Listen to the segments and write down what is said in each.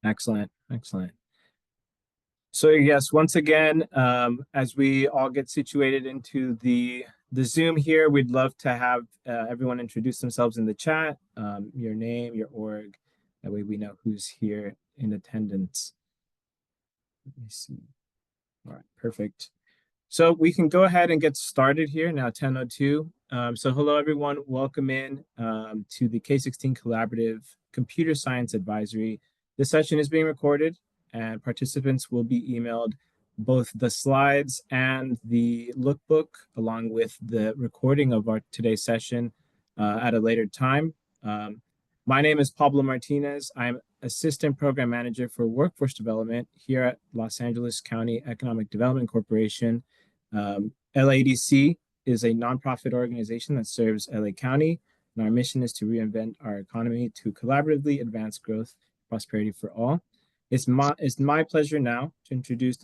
Excellent, excellent. So yes, once again, as we all get situated into the Zoom here, we'd love to have everyone introduce themselves in the chat, your name, your org. That way we know who's here in attendance. Let me see. All right, perfect. So we can go ahead and get started here now, 10:02. So hello, everyone. Welcome in to the K-16 Collaborative Computer Science Advisory. This session is being recorded, and participants will be emailed both the slides and the lookbook, along with the recording of our today's session at a later time. My name is Pablo Martinez. I'm Assistant Program Manager for Workforce Development here at Los Angeles County Economic Development Corporation. LADC is a nonprofit organization that serves LA County, and our mission is to reinvent our economy to collaboratively advance growth and prosperity for all. It's my pleasure now to introduce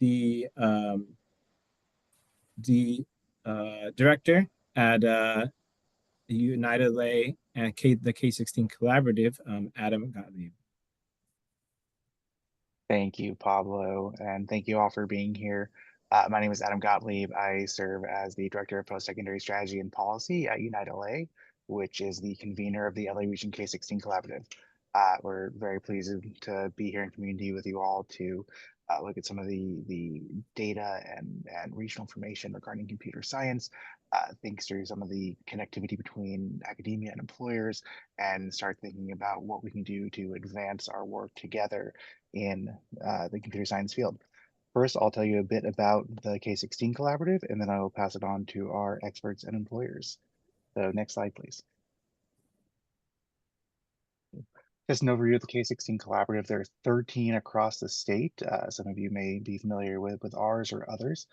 the um, the director at United LA and the K-16 Collaborative, Adam Gottlieb. Thank you, Pablo, and thank you all for being here. My name is Adam Gottlieb. I serve as the Director of Post-Secondary Strategy and Policy at Unite LA, which is the convener of the LA Region K-16 Collaborative. We're very pleased to be here in community with you all to look at some of the data and regional information regarding computer science, think through some of the connectivity between academia and employers, and start thinking about what we can do to advance our work together in the computer science field. First, I'll tell you a bit about the K-16 Collaborative, and then I will pass it on to our experts and employers. So next slide, please. Just an overview of the K-16 Collaborative. There are 13 across the state. Some of you may be familiar with ours or others.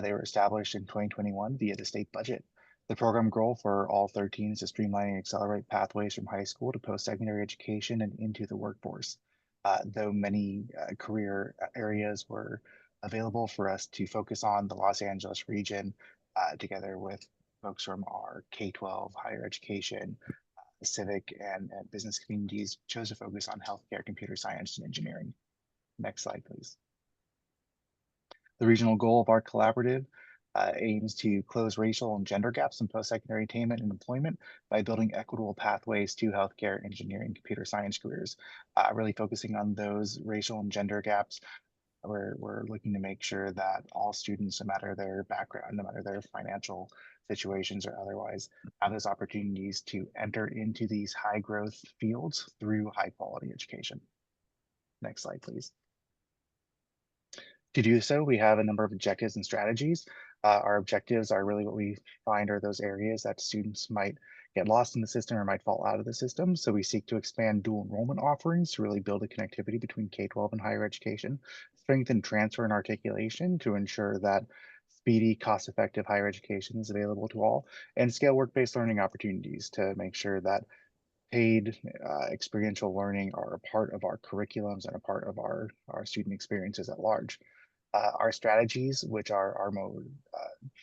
They were established in 2021 via the state budget. The program goal for all 13 is to streamline and accelerate pathways from high school to post-secondary education and into the workforce. Though many career areas were available for us to focus on, the Los Angeles region, together with folks from our K-12 higher education, civic and business communities, chose to focus on healthcare, computer science, and engineering. Next slide, please. The regional goal of our collaborative aims to close racial and gender gaps in post-secondary attainment and employment by building equitable pathways to healthcare, engineering, computer science careers, really focusing on those racial and gender gaps. We're looking to make sure that all students, no matter their background, no matter their financial situations or otherwise, have those opportunities to enter into these high growth fields through high quality education. Next slide, please. To do so, we have a number of objectives and strategies. Our objectives are really what we find are those areas that students might get lost in the system or might fall out of the system. So we seek to expand dual enrollment offerings to really build a connectivity between K-12 and higher education, strengthen transfer and articulation to ensure that speedy, cost-effective higher education is available to all, and scale work-based learning opportunities to make sure that paid experiential learning are a part of our curriculums and a part of our student experiences at large. Our strategies, which are more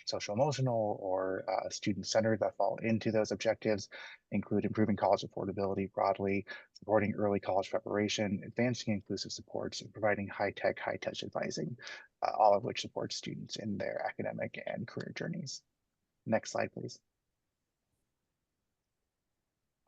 social emotional or student-centered that fall into those objectives, include improving college affordability broadly, supporting early college preparation, advancing inclusive supports, and providing high-tech, high-touch advising, all of which support students in their academic and career journeys. Next slide, please.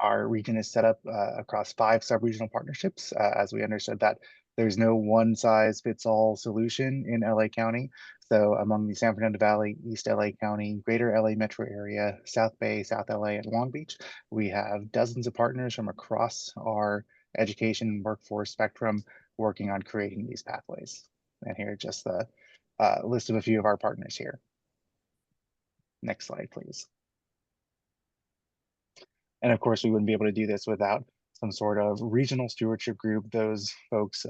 Our region is set up across 5 sub-regional partnerships, as we understood that there's no one-size-fits-all solution in LA County. So among the San Fernando Valley, East LA County, Greater LA metro area, South Bay, South LA, and Long Beach, we have dozens of partners from across our education and workforce spectrum working on creating these pathways. And here just the list of a few of our partners here. Next slide, please. And of course, we wouldn't be able to do this without some sort of regional stewardship group, those folks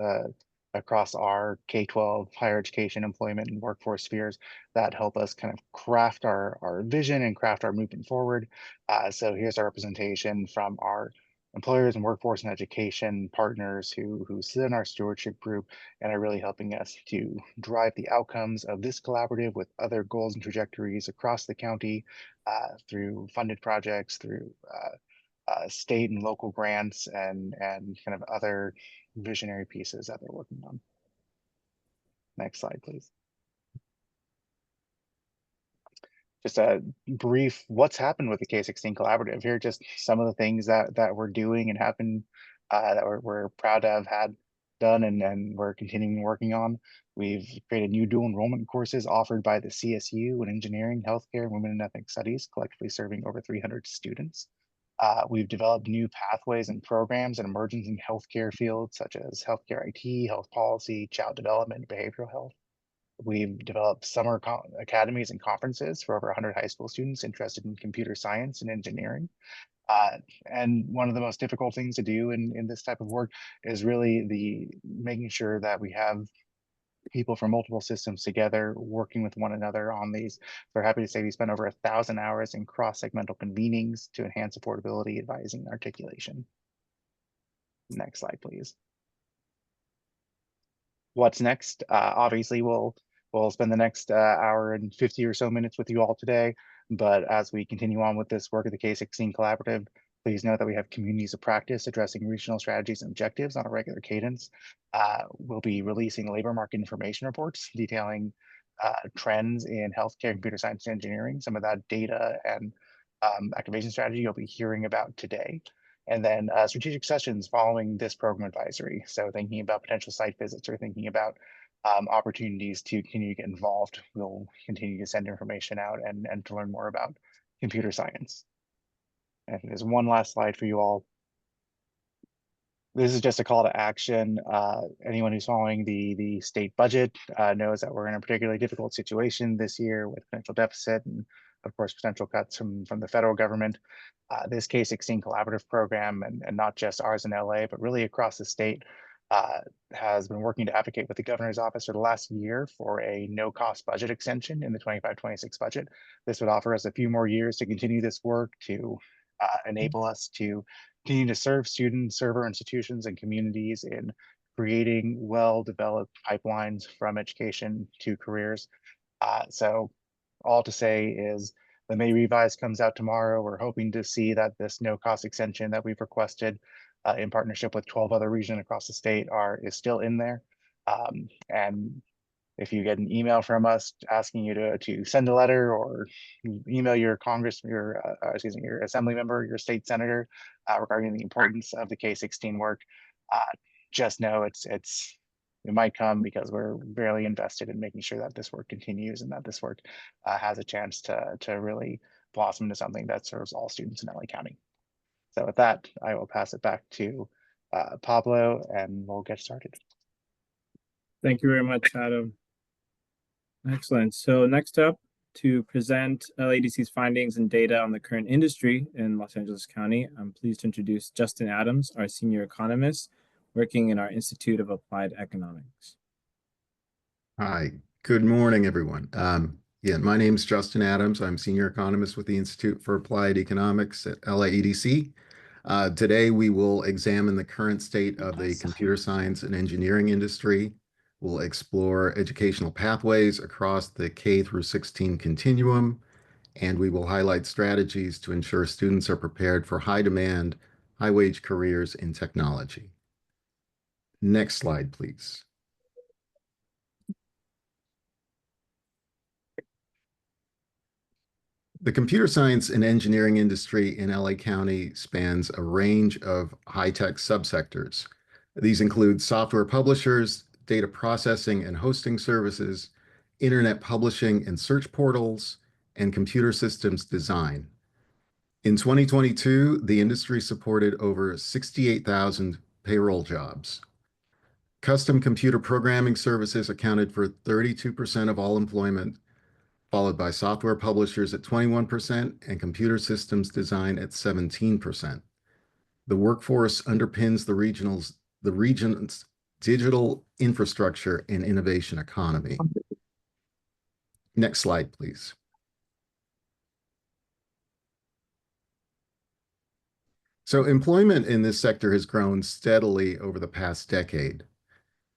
across our K-12 higher education, employment, and workforce spheres that help us kind of craft our vision and craft our movement forward. So here's our representation from our employers and workforce and education partners who sit in our stewardship group and are really helping us to drive the outcomes of this collaborative with other goals and trajectories across the county through funded projects, through state and local grants and kind of other visionary pieces that they're working on. Next slide, please. Just a brief what's happened with the K-16 collaborative. Here are just some of the things that we're doing and have been that we're proud to have had done and we're continuing working on. We've created new dual enrollment courses offered by the CSU in engineering, healthcare, women and ethnic studies, collectively serving over 300 students. We've developed new pathways and programs in emerging healthcare fields such as healthcare IT, health policy, child development, behavioral health. We've developed summer academies and conferences for over 100 high school students interested in computer science and engineering. Uh, and one of the most difficult things to do in this type of work is really the making sure that we have people from multiple systems together working with one another on these. We're happy to say we spent over 1,000 hours in cross-segmental convenings to enhance affordability, advising, and articulation. Next slide, please. What's next? Obviously, we'll spend the next hour and 50 or so minutes with you all today. But as we continue on with this work of the K-16 Collaborative, please note that we have communities of practice addressing regional strategies and objectives on a regular cadence. We'll be releasing labor market information reports detailing trends in healthcare, computer science, and engineering. Some of that data and activation strategy you'll be hearing about today. And then strategic sessions following this program advisory. So thinking about potential site visits or thinking about opportunities to continue to get involved. We'll continue to send information out and to learn more about computer science. And I think there's one last slide for you all. This is just a call to action. Anyone who's following the state budget knows that we're in a particularly difficult situation this year with potential deficit and of course potential cuts from the federal government. This K-16 collaborative program and not just ours in LA, but really across the state has been working to advocate with the governor's office for the last year for a no-cost budget extension in the 25-26 budget. This would offer us a few more years to continue this work to enable us to continue to serve students, server institutions, and communities in creating well-developed pipelines from education to careers. So all to say is the May revise comes out tomorrow. We're hoping to see that this no-cost extension that we've requested in partnership with 12 other regions across the state is still in there. And if you get an email from us asking you to send a letter or email your your assembly member, your state senator regarding the importance of the K-16 work, uh, just know it might come because we're very invested in making sure that this work continues and that this work has a chance to really blossom into something that serves all students in LA County. So with that, I will pass it back to Pablo and we'll get started. Thank you very much, Adam. Excellent. So next up to present LADC's findings and data on the current industry in Los Angeles County, I'm pleased to introduce Justin Adams, our senior economist working in our Institute of Applied Economics. Hi, good morning, everyone. My name's Justin Adams. I'm senior economist with the Institute for Applied Economics at LAEDC. Today, we will examine the current state of the computer science and engineering industry. We'll explore educational pathways across the K through 16 continuum, and we will highlight strategies to ensure students are prepared for high demand, high wage careers in technology. Next slide, please. The computer science and engineering industry in LA County spans a range of high-tech subsectors. These include software publishers, data processing and hosting services, internet publishing and search portals, and computer systems design. In 2022, the industry supported over 68,000 payroll jobs. Custom computer programming services accounted for 32% of all employment, followed by software publishers at 21% and computer systems design at 17%. The workforce underpins the region's digital infrastructure and innovation economy. Next slide, please. So employment in this sector has grown steadily over the past decade.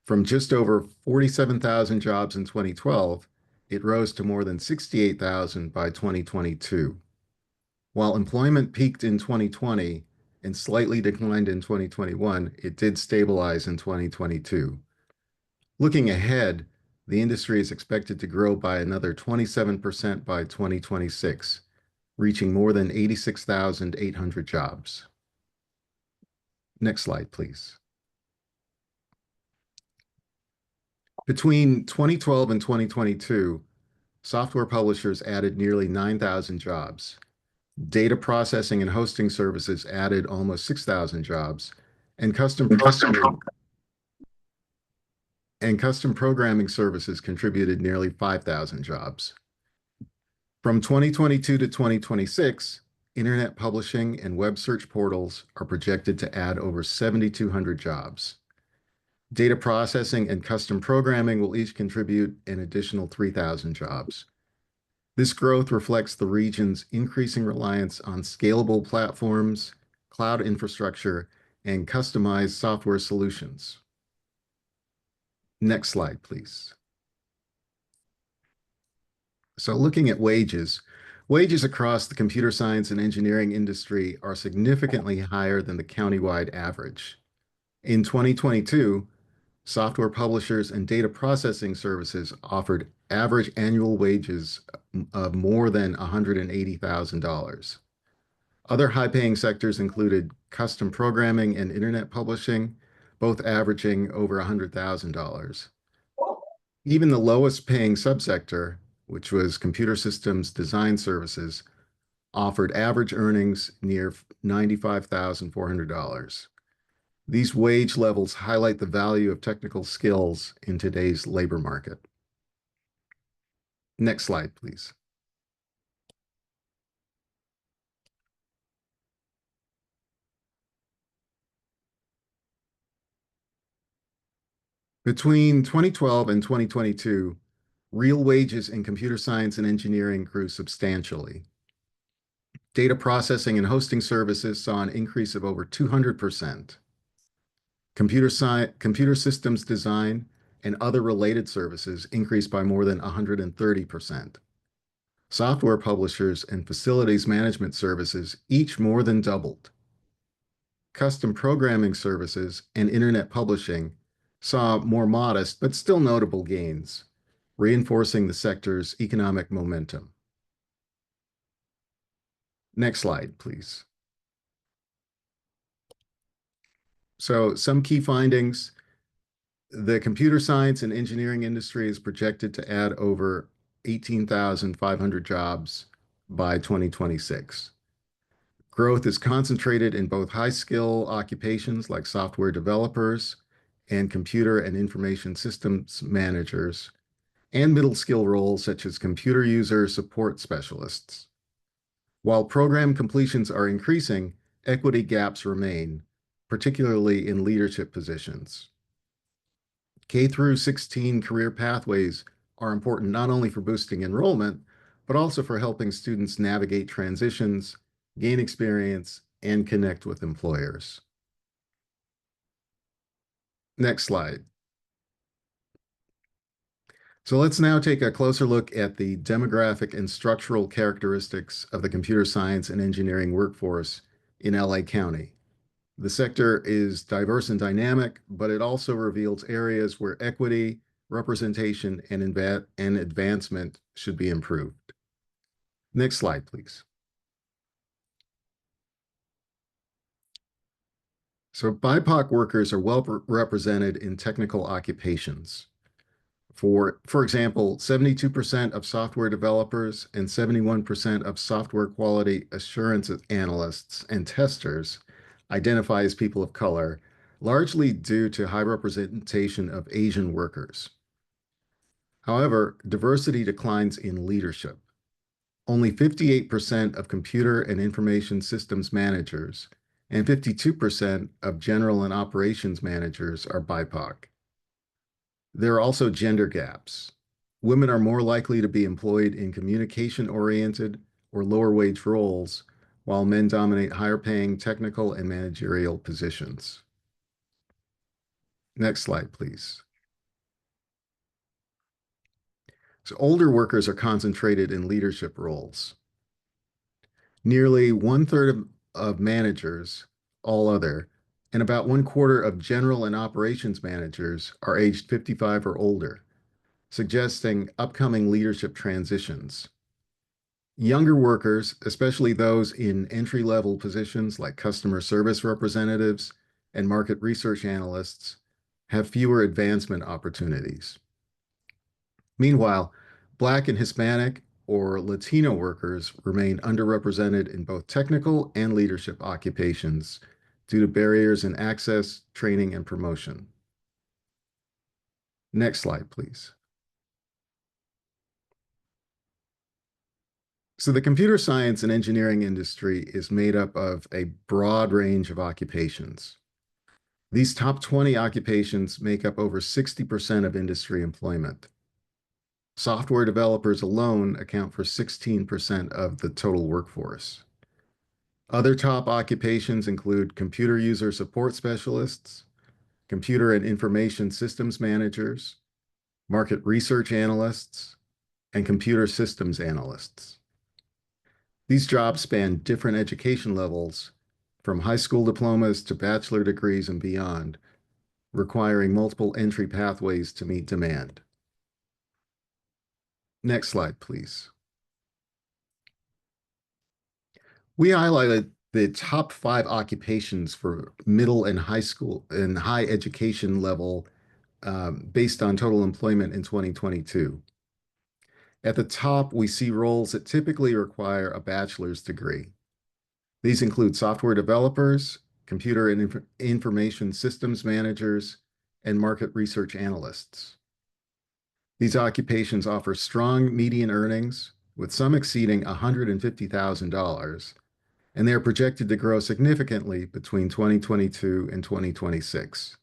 From just over 47,000 jobs in 2012, it rose to more than 68,000 by 2022. While employment peaked in 2020, and slightly declined in 2021, it did stabilize in 2022. Looking ahead, the industry is expected to grow by another 27% by 2026, reaching more than 86,800 jobs. Next slide, please. Between 2012 and 2022, software publishers added nearly 9,000 jobs. Data processing and hosting services added almost 6,000 jobs, and custom programming services contributed nearly 5,000 jobs. From 2022 to 2026, internet publishing and web search portals are projected to add over 7,200 jobs. Data processing and custom programming will each contribute an additional 3,000 jobs. This growth reflects the region's increasing reliance on scalable platforms, cloud infrastructure, and customized software solutions. Next slide, please. So looking at wages across the computer science and engineering industry are significantly higher than the countywide average. In 2022, software publishers and data processing services offered average annual wages of more than $180,000. Other high-paying sectors included custom programming and internet publishing, both averaging over $100,000. Even the lowest paying subsector, which was computer systems design services, offered average earnings near $95,400. These wage levels highlight the value of technical skills in today's labor market. Next slide, please. Between 2012 and 2022, real wages in computer science and engineering grew substantially. Data processing and hosting services saw an increase of over 200%. Computer systems design and other related services increased by more than 130%. Software publishers and facilities management services each more than doubled. Custom programming services and internet publishing saw more modest but still notable gains, reinforcing the sector's economic momentum. Next slide, please. So some key findings. The computer science and engineering industry is projected to add over 18,500 jobs by 2026. Growth is concentrated in both high-skill occupations like software developers and computer and information systems managers, and middle-skill roles such as computer user support specialists. While program completions are increasing, equity gaps remain, particularly in leadership positions. K through 16 career pathways are important not only for boosting enrollment, but also for helping students navigate transitions, gain experience, and connect with employers. Next slide. So let's now take a closer look at the demographic and structural characteristics of the computer science and engineering workforce in LA County. The sector is diverse and dynamic, but it also reveals areas where equity, representation, and advancement should be improved. Next slide, please. So BIPOC workers are well represented in technical occupations. For example, 72% of software developers and 71% of software quality assurance analysts and testers identify as people of color, largely due to high representation of Asian workers. However, diversity declines in leadership. Only 58% of computer and information systems managers and 52% of general and operations managers are BIPOC. There are also gender gaps. Women are more likely to be employed in communication-oriented or lower-wage roles, while men dominate higher-paying technical and managerial positions. Next slide, please. So older workers are concentrated in leadership roles. Nearly one-third of managers all other, and about 1/4 of general and operations managers are aged 55 or older, suggesting upcoming leadership transitions. Younger workers, especially those in entry-level positions like customer service representatives and market research analysts, have fewer advancement opportunities. Meanwhile, Black and Hispanic or Latino workers remain underrepresented in both technical and leadership occupations due to barriers in access, training, and promotion. Next slide, please. So the computer science and engineering industry is made up of a broad range of occupations. These top 20 occupations make up over 60% of industry employment. Software developers alone account for 16% of the total workforce. Other top occupations include computer user support specialists, computer and information systems managers, market research analysts, and computer systems analysts. These jobs span different education levels, from high school diplomas to bachelor degrees and beyond, requiring multiple entry pathways to meet demand. Next slide, please. We highlighted the top 5 occupations for middle and high school and high education level based on total employment in 2022. At the top, we see roles that typically require a bachelor's degree. These include software developers, computer and information systems managers, and market research analysts. These occupations offer strong median earnings, with some exceeding $150,000, and they are projected to grow significantly between 2022 and 2026.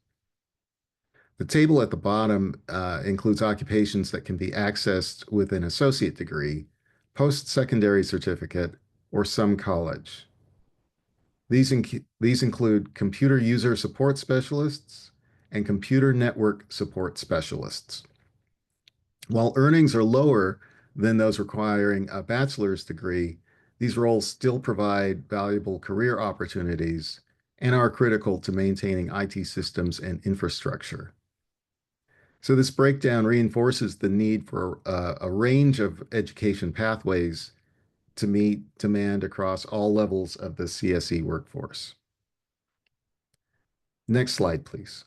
The table at the bottom includes occupations that can be accessed with an associate degree, post-secondary certificate, or some college. These include computer user support specialists and computer network support specialists. While earnings are lower than those requiring a bachelor's degree, these roles still provide valuable career opportunities and are critical to maintaining IT systems and infrastructure. So this breakdown reinforces the need for a range of education pathways to meet demand across all levels of the CSE workforce. Next slide, please.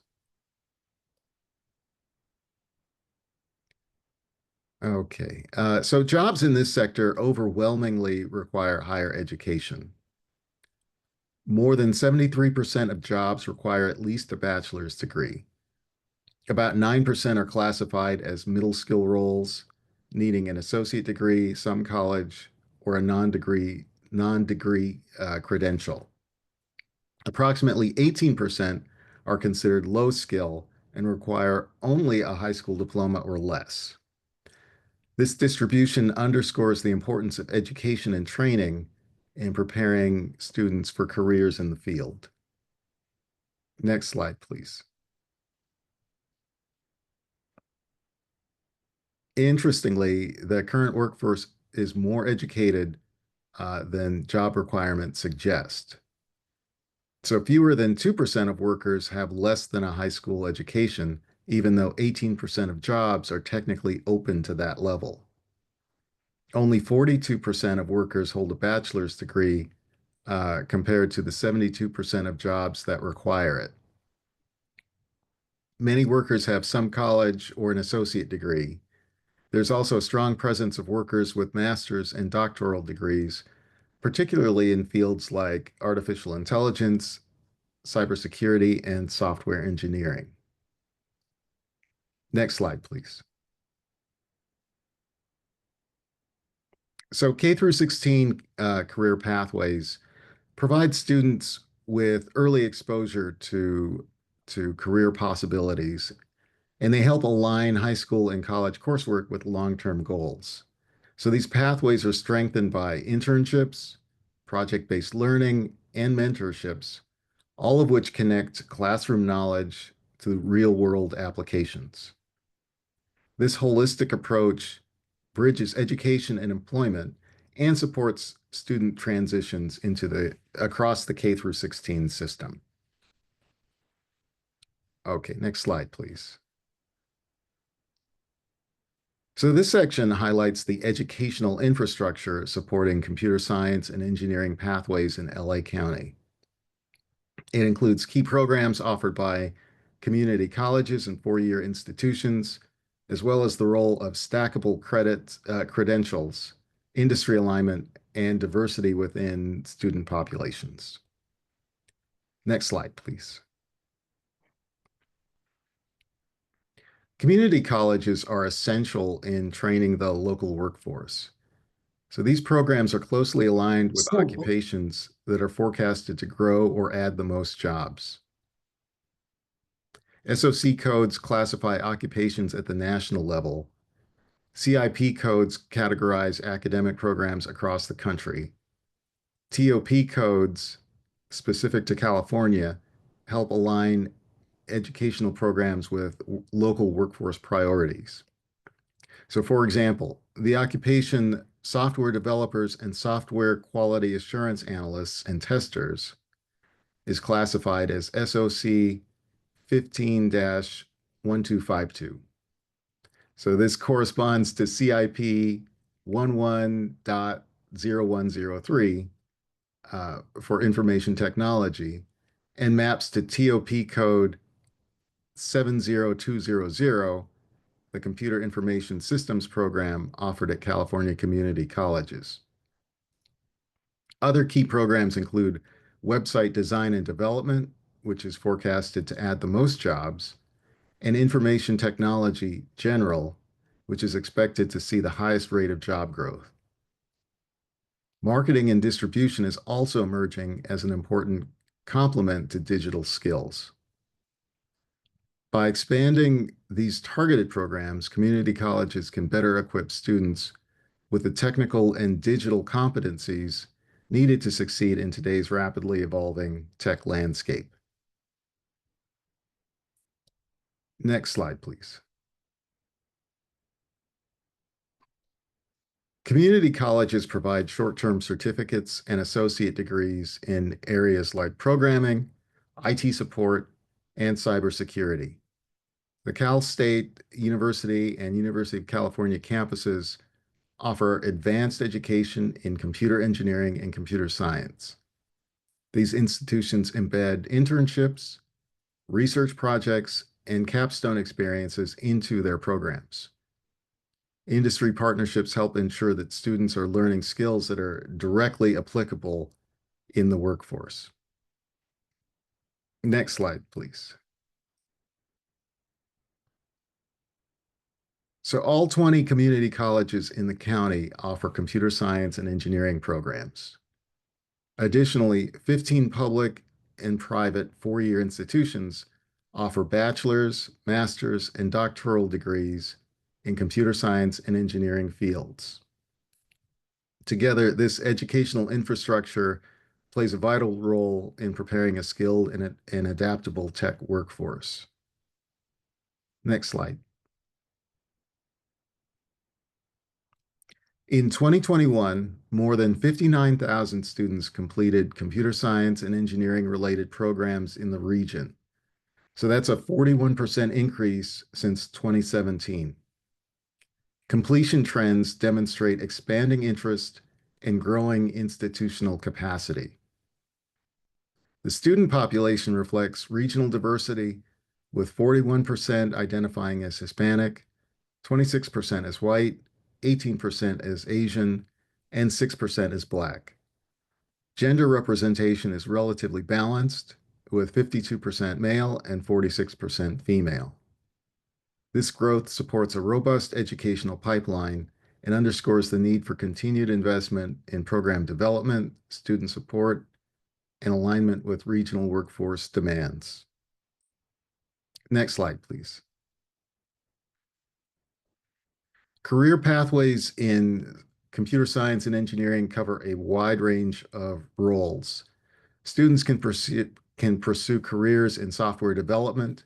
Okay, so jobs in this sector overwhelmingly require higher education. More than 73% of jobs require at least a bachelor's degree. About 9% are classified as middle skill roles, needing an associate degree, some college, or a non-degree credential. Approximately 18% are considered low skill and require only a high school diploma or less. This distribution underscores the importance of education and training in preparing students for careers in the field. Next slide, please. Interestingly, the current workforce is more educated than job requirements suggest. So fewer than 2% of workers have less than a high school education, even though 18% of jobs are technically open to that level. Only 42% of workers hold a bachelor's degree compared to the 72% of jobs that require it. Many workers have some college or an associate degree. There's also a strong presence of workers with master's and doctoral degrees, particularly in fields like artificial intelligence, cybersecurity, and software engineering. Next slide, please. So K through 16 career pathways provide students with early exposure to career possibilities, and they help align high school and college coursework with long-term goals. So these pathways are strengthened by internships, project-based learning, and mentorships, all of which connect classroom knowledge to real-world applications. This holistic approach bridges education and employment and supports student transitions across the K through 16 system. Okay, next slide, please. So this section highlights the educational infrastructure supporting computer science and engineering pathways in LA County. It includes key programs offered by community colleges and four-year institutions, as well as the role of stackable credentials, industry alignment, and diversity within student populations. Next slide, please. Community colleges are essential in training the local workforce. So these programs are closely aligned with occupations that are forecasted to grow or add the most jobs. SOC codes classify occupations at the national level. CIP codes categorize academic programs across the country. TOP codes, specific to California, help align educational programs with local workforce priorities. So, for example, the occupation software developers and software quality assurance analysts and testers is classified as SOC 15-1252. So this corresponds to CIP 11.0103 for information technology and maps to TOP code 70200, the Computer Information Systems program offered at California community colleges. Other key programs include website design and development, which is forecasted to add the most jobs, and information technology general, which is expected to see the highest rate of job growth. Marketing and distribution is also emerging as an important complement to digital skills. By expanding these targeted programs, community colleges can better equip students with the technical and digital competencies needed to succeed in today's rapidly evolving tech landscape. Next slide, please. Community colleges provide short-term certificates and associate degrees in areas like programming, IT support, and cybersecurity. The Cal State University and University of California campuses offer advanced education in computer engineering and computer science. These institutions embed internships, research projects, and capstone experiences into their programs. Industry partnerships help ensure that students are learning skills that are directly applicable in the workforce. Next slide, please. So all 20 community colleges in the county offer computer science and engineering programs. Additionally, 15 public and private four-year institutions offer bachelor's, master's, and doctoral degrees in computer science and engineering fields. Together, this educational infrastructure plays a vital role in preparing a skilled and adaptable tech workforce. Next slide. In 2021, more than 59,000 students completed computer science and engineering related programs in the region. So that's a 41% increase since 2017. Completion trends demonstrate expanding interest and growing institutional capacity. The student population reflects regional diversity, with 41% identifying as Hispanic, 26% as white, 18% as Asian, and 6% as Black. Gender representation is relatively balanced, with 52% male and 46% female. This growth supports a robust educational pipeline and underscores the need for continued investment in program development, student support, and alignment with regional workforce demands. Next slide, please. Career pathways in computer science and engineering cover a wide range of roles. Students can pursue careers in software development,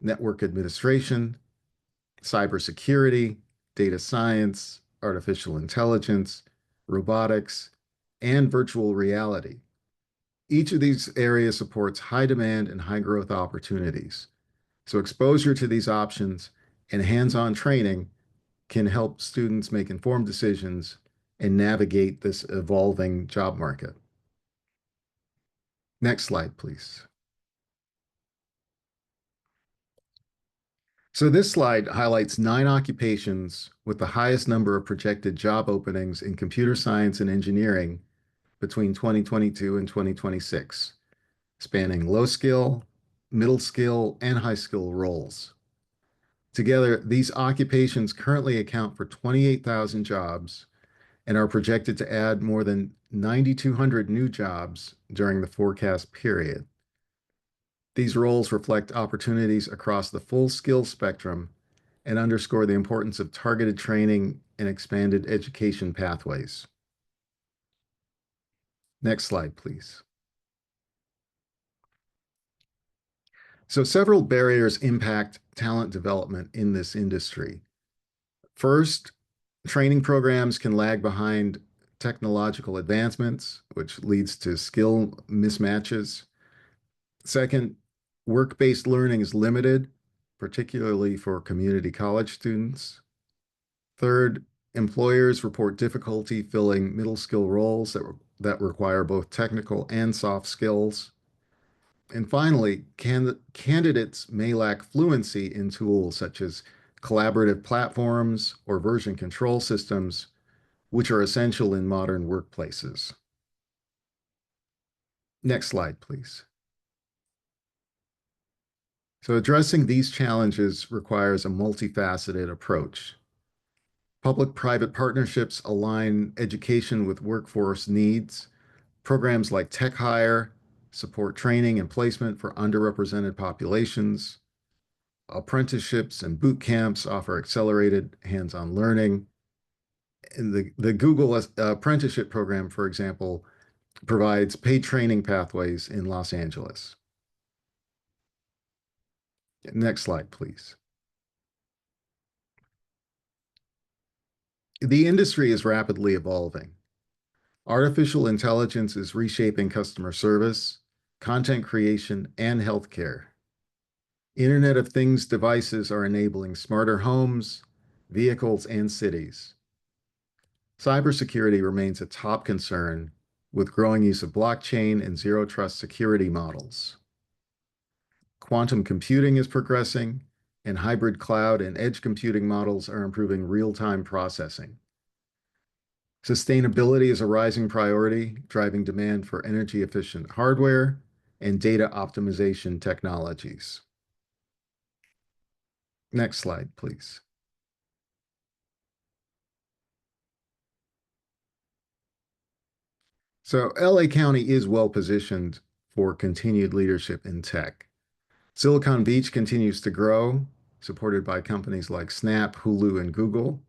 network administration, cybersecurity, data science, artificial intelligence, robotics, and virtual reality. Each of these areas supports high demand and high growth opportunities. So exposure to these options and hands-on training can help students make informed decisions and navigate this evolving job market. Next slide, please. So this slide highlights 9 occupations with the highest number of projected job openings in computer science and engineering between 2022 and 2026, spanning low skill, middle skill, and high skill roles. Together, these occupations currently account for 28,000 jobs and are projected to add more than 9,200 new jobs during the forecast period. These roles reflect opportunities across the full skill spectrum and underscore the importance of targeted training and expanded education pathways. Next slide, please. So several barriers impact talent development in this industry. First, training programs can lag behind technological advancements, which leads to skill mismatches. Second, work-based learning is limited, particularly for community college students. Third, employers report difficulty filling middle skill roles that require both technical and soft skills. And finally, candidates may lack fluency in tools such as collaborative platforms or version control systems, which are essential in modern workplaces. Next slide, please. So addressing these challenges requires a multifaceted approach. Public-private partnerships align education with workforce needs. Programs like Tech Hire support training and placement for underrepresented populations. Apprenticeships and boot camps offer accelerated hands-on learning. And the Google apprenticeship program, for example, provides paid training pathways in Los Angeles. Next slide, please. The industry is rapidly evolving. Artificial intelligence is reshaping customer service, content creation, and healthcare. Internet of Things devices are enabling smarter homes, vehicles, and cities. Cybersecurity remains a top concern with growing use of blockchain and zero trust security models. Quantum computing is progressing, and hybrid cloud and edge computing models are improving real-time processing. Sustainability is a rising priority, driving demand for energy-efficient hardware and data optimization technologies. Next slide, please. So LA County is well positioned for continued leadership in tech. Silicon Beach continues to grow, supported by companies like Snap, Hulu, and Google.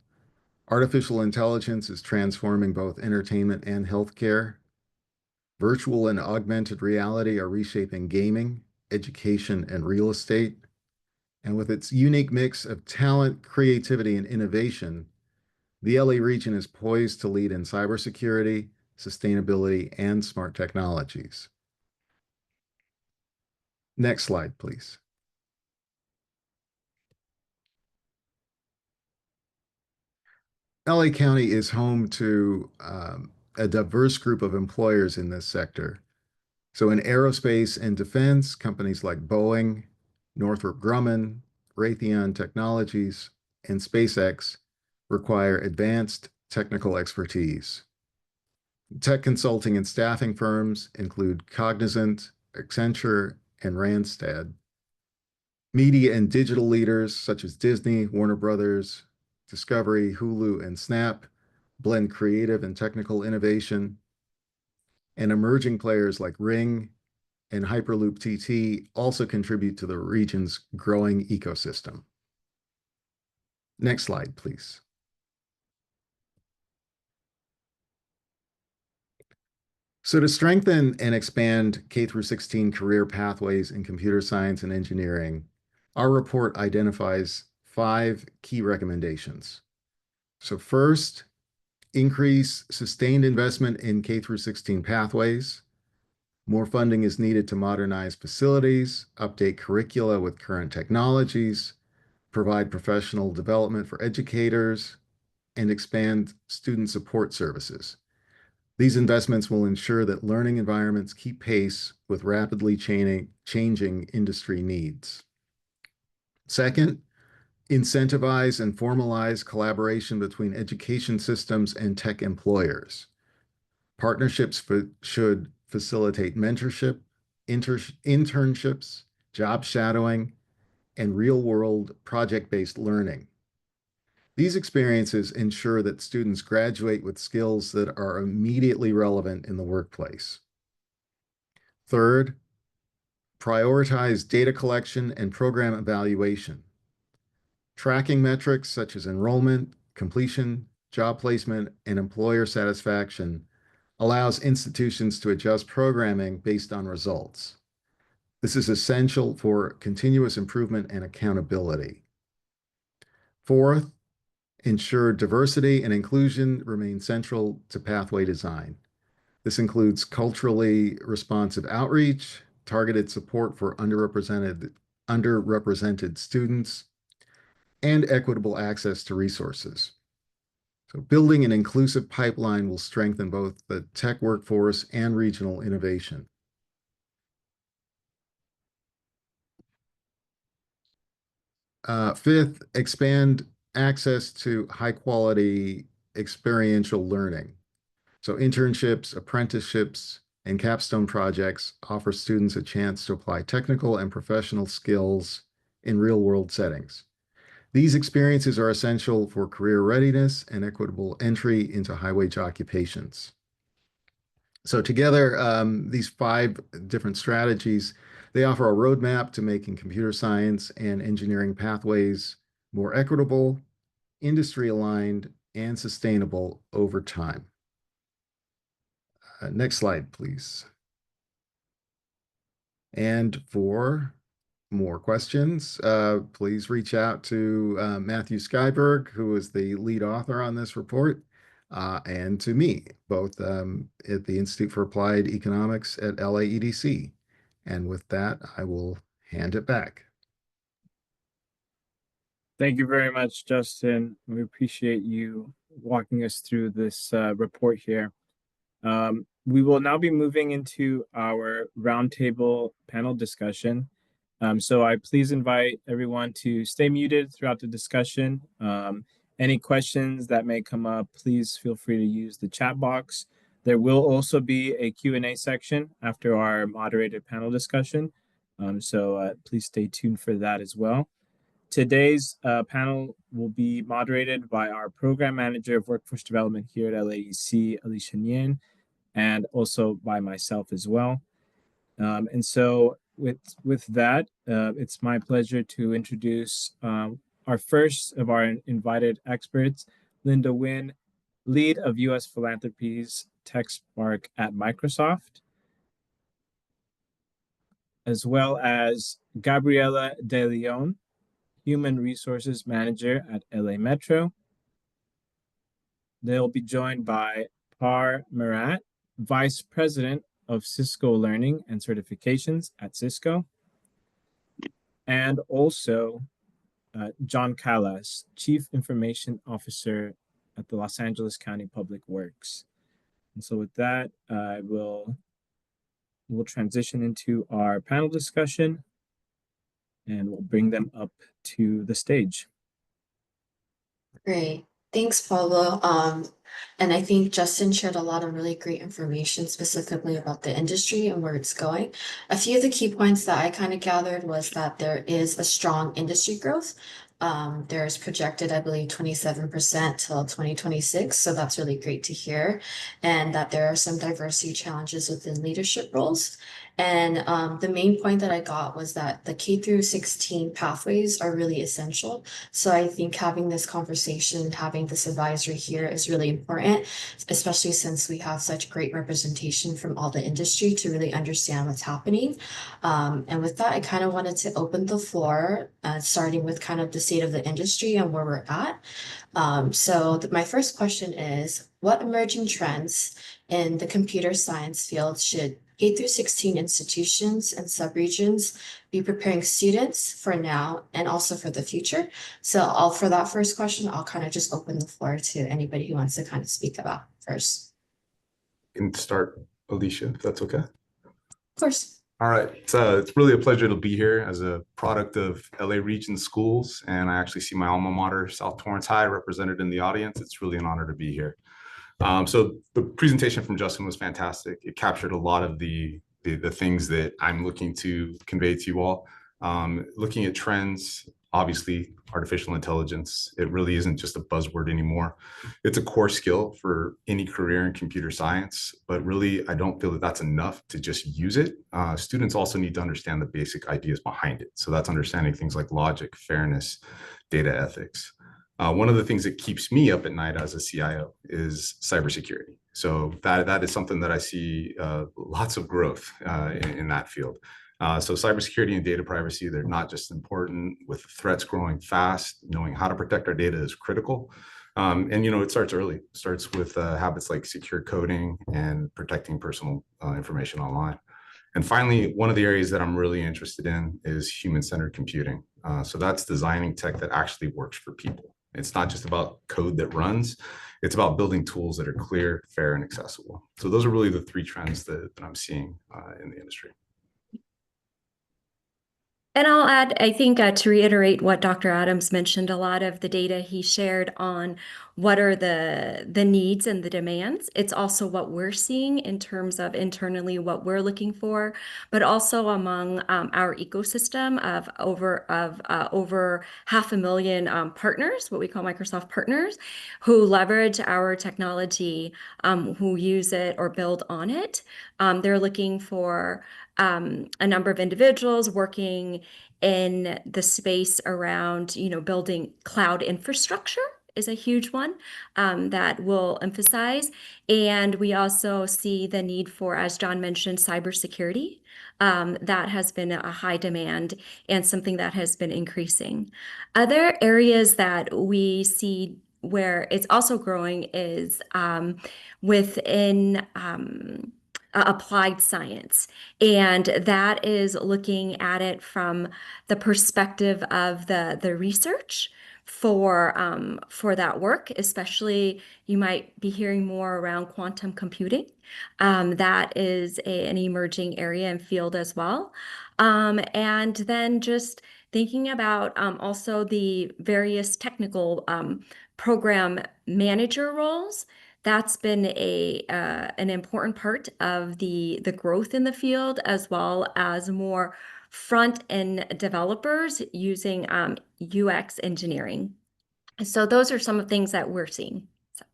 Artificial intelligence is transforming both entertainment and healthcare. Virtual and augmented reality are reshaping gaming, education, and real estate. And with its unique mix of talent, creativity, and innovation, the LA region is poised to lead in cybersecurity, sustainability, and smart technologies. Next slide, please. LA County is home to a diverse group of employers in this sector. So in aerospace and defense, companies like Boeing, Northrop Grumman, Raytheon Technologies, and SpaceX require advanced technical expertise. Tech consulting and staffing firms include Cognizant, Accenture, and Randstad. Media and digital leaders such as Disney, Warner Brothers, Discovery, Hulu, and Snap blend creative and technical innovation. And emerging players like Ring and Hyperloop TT also contribute to the region's growing ecosystem. Next slide, please. So to strengthen and expand K-16 career pathways in computer science and engineering, our report identifies 5 key recommendations. So first, increase sustained investment in K through 16 pathways. More funding is needed to modernize facilities, update curricula with current technologies, provide professional development for educators, and expand student support services. These investments will ensure that learning environments keep pace with rapidly changing industry needs. Second, incentivize and formalize collaboration between education systems and tech employers. Partnerships should facilitate mentorship, internships, job shadowing, and real-world project-based learning. These experiences ensure that students graduate with skills that are immediately relevant in the workplace. Third, prioritize data collection and program evaluation. Tracking metrics such as enrollment, completion, job placement, and employer satisfaction allows institutions to adjust programming based on results. This is essential for continuous improvement and accountability. Fourth, ensure diversity and inclusion remain central to pathway design. This includes culturally responsive outreach, targeted support for underrepresented students, and equitable access to resources. So building an inclusive pipeline will strengthen both the tech workforce and regional innovation. Fifth, expand access to high-quality experiential learning. So internships, apprenticeships, and capstone projects offer students a chance to apply technical and professional skills in real-world settings. These experiences are essential for career readiness and equitable entry into high-wage occupations. So together, these 5 different strategies, they offer a roadmap to making computer science and engineering pathways more equitable, industry-aligned, and sustainable over time. Next slide, please. And for more questions, please reach out to Matthew Skyberg, who is the lead author on this report, and to me, both at the Institute for Applied Economics at LAEDC. And with that, I will hand it back. Thank you very much, Justin. We appreciate you walking us through this report here. We will now be moving into our roundtable panel discussion. So I please invite everyone to stay muted throughout the discussion. Any questions that may come up, please feel free to use the chat box. There will also be a Q&A section after our moderated panel discussion. So please stay tuned for that as well. Today's panel will be moderated by our Program Manager of Workforce Development here at LAEC, Alicia Nguyen, and also by myself as well. And so with that, it's my pleasure to introduce our first of our invited experts, Linda Nguyen, lead of U.S. Philanthropies TechSpark at Microsoft, as well as Gabriela De Leon, Human Resources Manager at LA Metro. They'll be joined by Par Marat, Vice President of Cisco Learning and Certifications at Cisco, and also John Callas, Chief Information Officer at the Los Angeles County Public Works. And so with that, we'll transition into our panel discussion, and we'll bring them up to the stage. Great. Thanks, Pablo. And I think Justin shared a lot of really great information specifically about the industry and where it's going. A few of the key points that I kind of gathered was that there is a strong industry growth. There's projected, I believe, 27% till 2026. So that's really great to hear. And that there are some diversity challenges within leadership roles. And the main point that I got was that the K through 16 pathways are really essential. So I think having this conversation, having this advisory here is really important, especially since we have such great representation from all the industry to really understand what's happening. And with that, I kind of wanted to open the floor, starting with kind of the state of the industry and where we're at. My first question is, what emerging trends in the computer science field should K through 16 institutions and subregions be preparing students for now and also for the future? For that first question, I'll kind of just open the floor to anybody who wants to kind of speak about first. Can start, Alicia, if that's okay. Of course. All right, it's really a pleasure to be here as a product of LA Region Schools, and I actually see my alma mater, South Torrance High, represented in the audience. It's really an honor to be here. So the presentation from Justin was fantastic. It captured a lot of the things that I'm looking to convey to you all. Looking at trends, obviously, artificial intelligence, it really isn't just a buzzword anymore. It's a core skill for any career in computer science, but really, I don't feel that that's enough to just use it. Students also need to understand the basic ideas behind it. So that's understanding things like logic, fairness, data ethics. One of the things that keeps me up at night as a CIO is cybersecurity. So that is something that I see lots of growth in that field. So cybersecurity and data privacy, they're not just important. With threats growing fast, knowing how to protect our data is critical. And it starts early. It starts with habits like secure coding and protecting personal information online. And finally, one of the areas that I'm really interested in is human-centered computing. So that's designing tech that actually works for people. It's not just about code that runs. It's about building tools that are clear, fair, and accessible. So those are really the three trends that I'm seeing in the industry. And I'll add, I think to reiterate what Dr. Adams mentioned, a lot of the data he shared on what are the needs and the demands. It's also what we're seeing in terms of internally what we're looking for, but also among our ecosystem of over 500,000 partners, what we call Microsoft partners, who leverage our technology, who use it or build on it. They're looking for a number of individuals working in the space around, building cloud infrastructure is a huge one that we'll emphasize. And we also see the need for, as John mentioned, cybersecurity. That has been a high demand and something that has been increasing. Other areas that we see where it's also growing is within applied science. And that is looking at it from the perspective of the research for that work, especially you might be hearing more around quantum computing. That is an emerging area and field as well. And then just thinking about also the various technical program manager roles. That's been an important part of the growth in the field, as well as more front-end developers using UX engineering. So those are some of the things that we're seeing. So.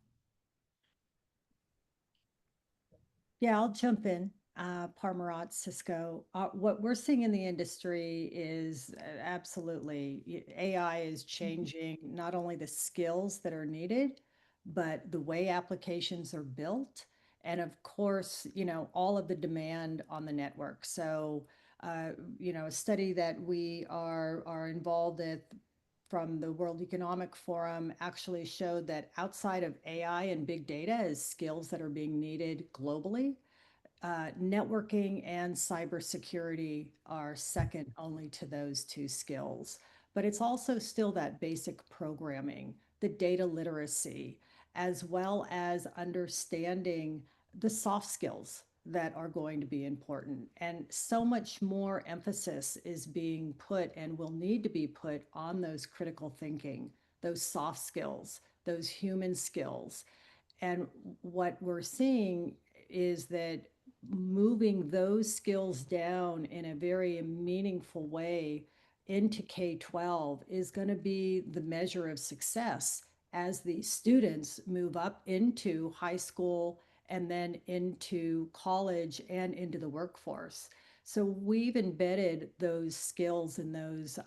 Yeah, I'll jump in. Parmarat, Cisco. What we're seeing in the industry is absolutely AI is changing not only the skills that are needed, but the way applications are built. And of course, all of the demand on the network. So, a study that we are involved in from the World Economic Forum actually showed that outside of AI and big data as skills that are being needed globally, networking and cybersecurity are second only to those two skills. But it's also still that basic programming, the data literacy, as well as understanding the soft skills that are going to be important. And so much more emphasis is being put and will need to be put on those critical thinking, those soft skills, those human skills. And what we're seeing is that moving those skills down in a very meaningful way into K-12 is going to be the measure of success as the students move up into high school and then into college and into the workforce. So we've embedded those skills and those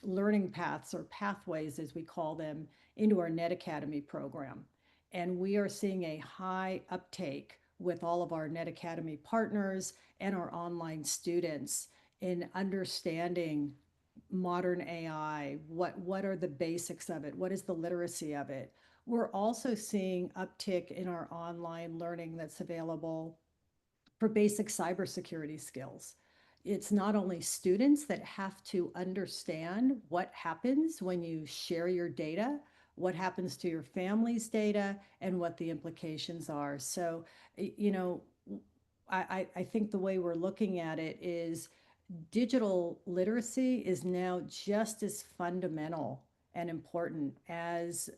learning paths or pathways, as we call them, into our Net Academy program. And we are seeing a high uptake with all of our Net Academy partners and our online students in understanding modern AI. What are the basics of it? What is the literacy of it? We're also seeing uptick in our online learning that's available for basic cybersecurity skills. It's not only students that have to understand what happens when you share your data, what happens to your family's data, and what the implications are. So, you know, I think the way we're looking at it is digital literacy is now just as fundamental and important as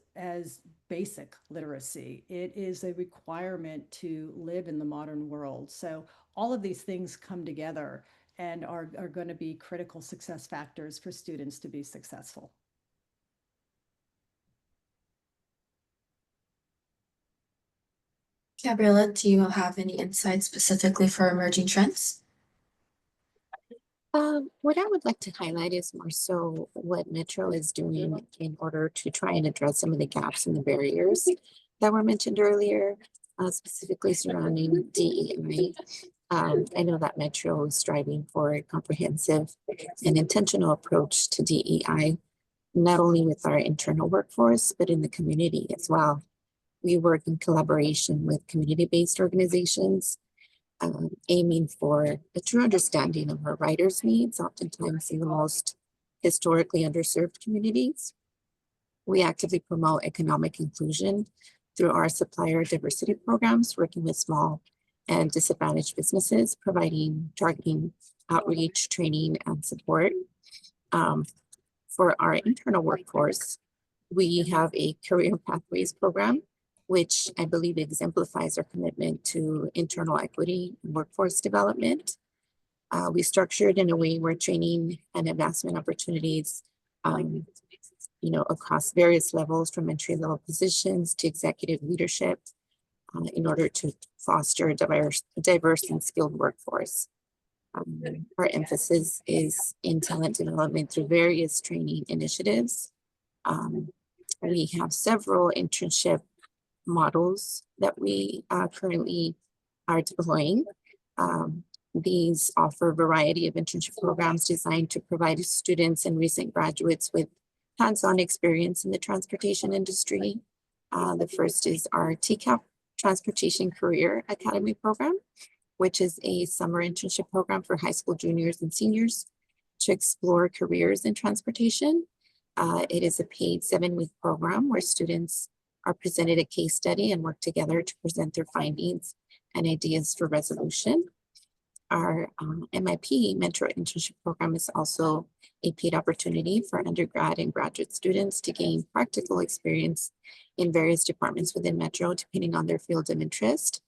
basic literacy. It is a requirement to live in the modern world. So all of these things come together and are going to be critical success factors for students to be successful. Gabriella, do you have any insights specifically for emerging trends? What I would like to highlight is more so what Metro is doing in order to try and address some of the gaps and the barriers that were mentioned earlier, specifically surrounding DEI. I know that Metro is striving for a comprehensive and intentional approach to DEI, not only with our internal workforce, but in the community as well. We work in collaboration with community-based organizations, aiming for a true understanding of our writers' needs, oftentimes in the most historically underserved communities. We actively promote economic inclusion through our supplier diversity programs, working with small and disadvantaged businesses, targeting outreach, training, and support. For our internal workforce, we have a career pathways program, which I believe exemplifies our commitment to internal equity and workforce development. We structured in a way where training and advancement opportunities, across various levels, from entry-level positions to executive leadership, in order to foster a diverse and skilled workforce. Our emphasis is in talent development through various training initiatives. We have several internship models that we currently are deploying. These offer a variety of internship programs designed to provide students and recent graduates with hands-on experience in the transportation industry. The first is our TCAP Transportation Career Academy program, which is a summer internship program for high school juniors and seniors to explore careers in transportation. It is a paid 7-week program where students are presented a case study and work together to present their findings and ideas for resolution. Our MIP Mentor Internship Program is also a paid opportunity for undergrad and graduate students to gain practical experience in various departments within Metro, depending on their field of interest.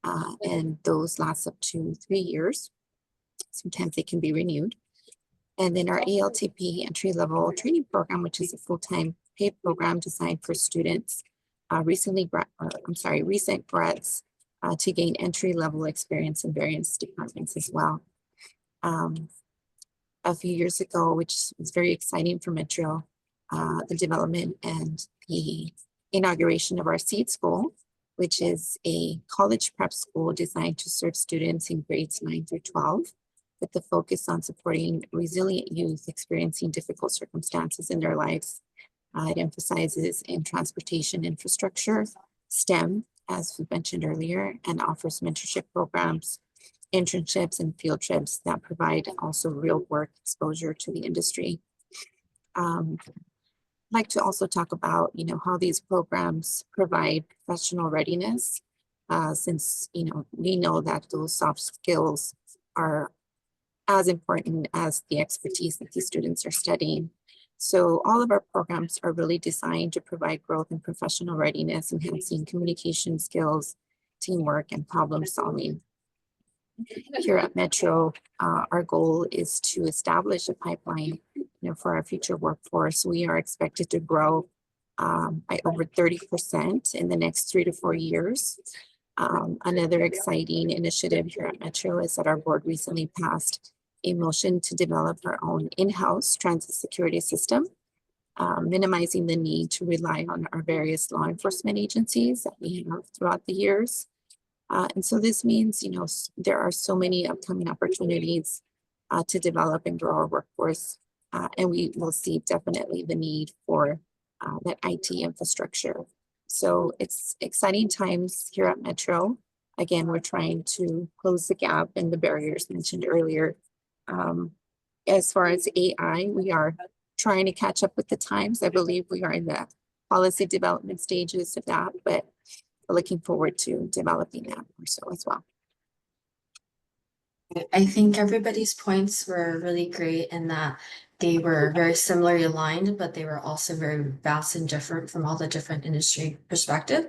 And those last up to 3 years. Sometimes they can be renewed. And then our ALTP entry-level training program, which is a full-time paid program designed for students, recent grads to gain entry-level experience in various departments as well. A few years ago, which was very exciting for Metro, the development and the inauguration of our SEED School, which is a college prep school designed to serve students in grades 9 through 12, with the focus on supporting resilient youth experiencing difficult circumstances in their lives. It emphasizes in transportation infrastructure, STEM, as we mentioned earlier, and offers mentorship programs, internships, and field trips that provide also real work exposure to the industry. I'd like to also talk about, how these programs provide professional readiness, since, we know that those soft skills are as important as the expertise that these students are studying. So all of our programs are really designed to provide growth and professional readiness, enhancing communication skills, teamwork, and problem solving. Here at Metro, our goal is to establish a pipeline, for our future workforce. We are expected to grow by over 30% in the next 3 to 4 years. Another exciting initiative here at Metro is that our board recently passed a motion to develop our own in-house transit security system, minimizing the need to rely on our various law enforcement agencies that we have throughout the years. And so this means, you know, there are so many upcoming opportunities to develop and grow our workforce. And we will see definitely the need for that IT infrastructure. So it's exciting times here at Metro. Again, we're trying to close the gap and the barriers mentioned earlier. As far as AI, we are trying to catch up with the times. I believe we are in the policy development stages of that, but looking forward to developing that more so as well. I think everybody's points were really great in that they were very similarly aligned, but they were also very vast and different from all the different industry perspective.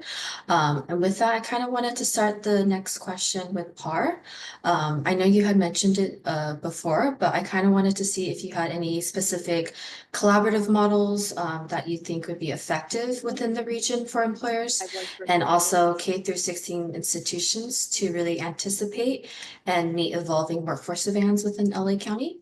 And with that, I kind of wanted to start the next question with Par. I know you had mentioned it before, but I kind of wanted to see if you had any specific collaborative models that you think would be effective within the region for employers, and also K through 16 institutions to really anticipate and meet evolving workforce demands within LA County?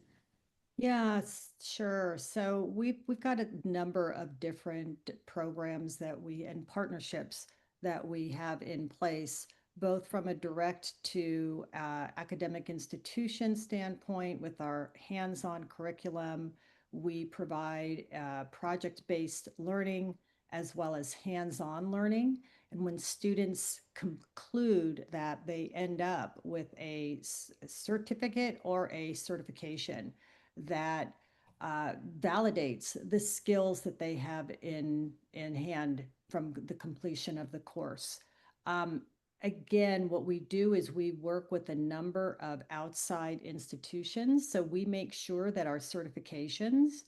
Yeah, sure. So we've got a number of different programs that we and partnerships that we have in place, both from a direct to academic institution standpoint with our hands-on curriculum. We provide project-based learning as well as hands-on learning. And when students conclude that, they end up with a certificate or a certification that validates the skills that they have in hand from the completion of the course. Again, what we do is we work with a number of outside institutions. So we make sure that our certifications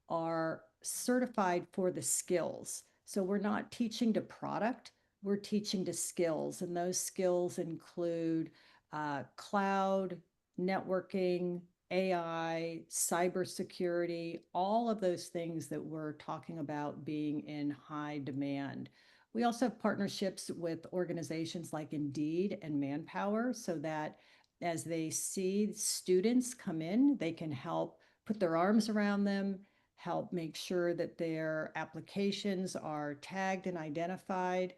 are certified for the skills. So we're not teaching to product, we're teaching to skills. And those skills include cloud, networking, AI, cybersecurity, all of those things that we're talking about being in high demand. We also have partnerships with organizations like Indeed and Manpower so that as they see students come in, they can help put their arms around them, help make sure that their applications are tagged and identified.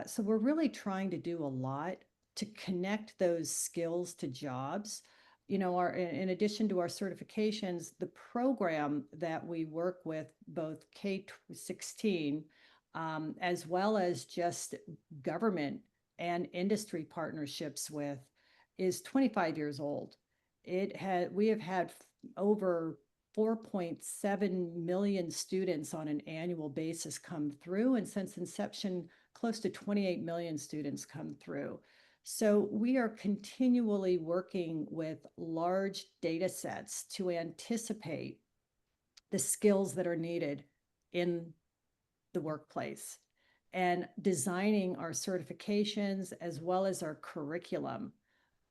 So we're really trying to do a lot to connect those skills to jobs. You know, in addition to our certifications, the program that we work with both K-16 as well as just government and industry partnerships with is 25 years old. We have had over 4.7 million students on an annual basis come through, and since inception, close to 28 million students come through. So we are continually working with large data sets to anticipate the skills that are needed in the workplace and designing our certifications as well as our curriculum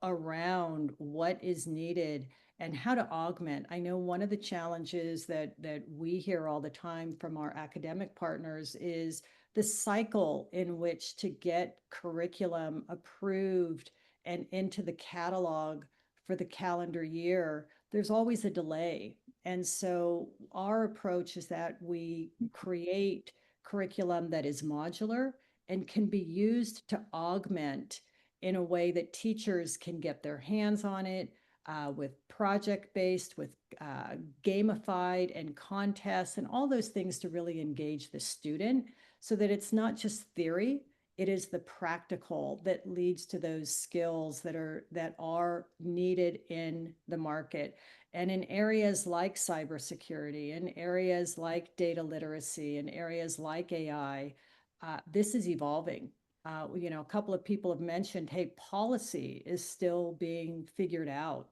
around what is needed and how to augment. I know one of the challenges that we hear all the time from our academic partners is the cycle in which to get curriculum approved and into the catalog for the calendar year. There's always a delay. And so our approach is that we create curriculum that is modular and can be used to augment in a way that teachers can get their hands on it with project-based, with gamified and contests and all those things to really engage the student so that it's not just theory, it is the practical that leads to those skills that are needed in the market. And in areas like cybersecurity, in areas like data literacy, in areas like AI, this is evolving. You know, a couple of people have mentioned, hey, policy is still being figured out.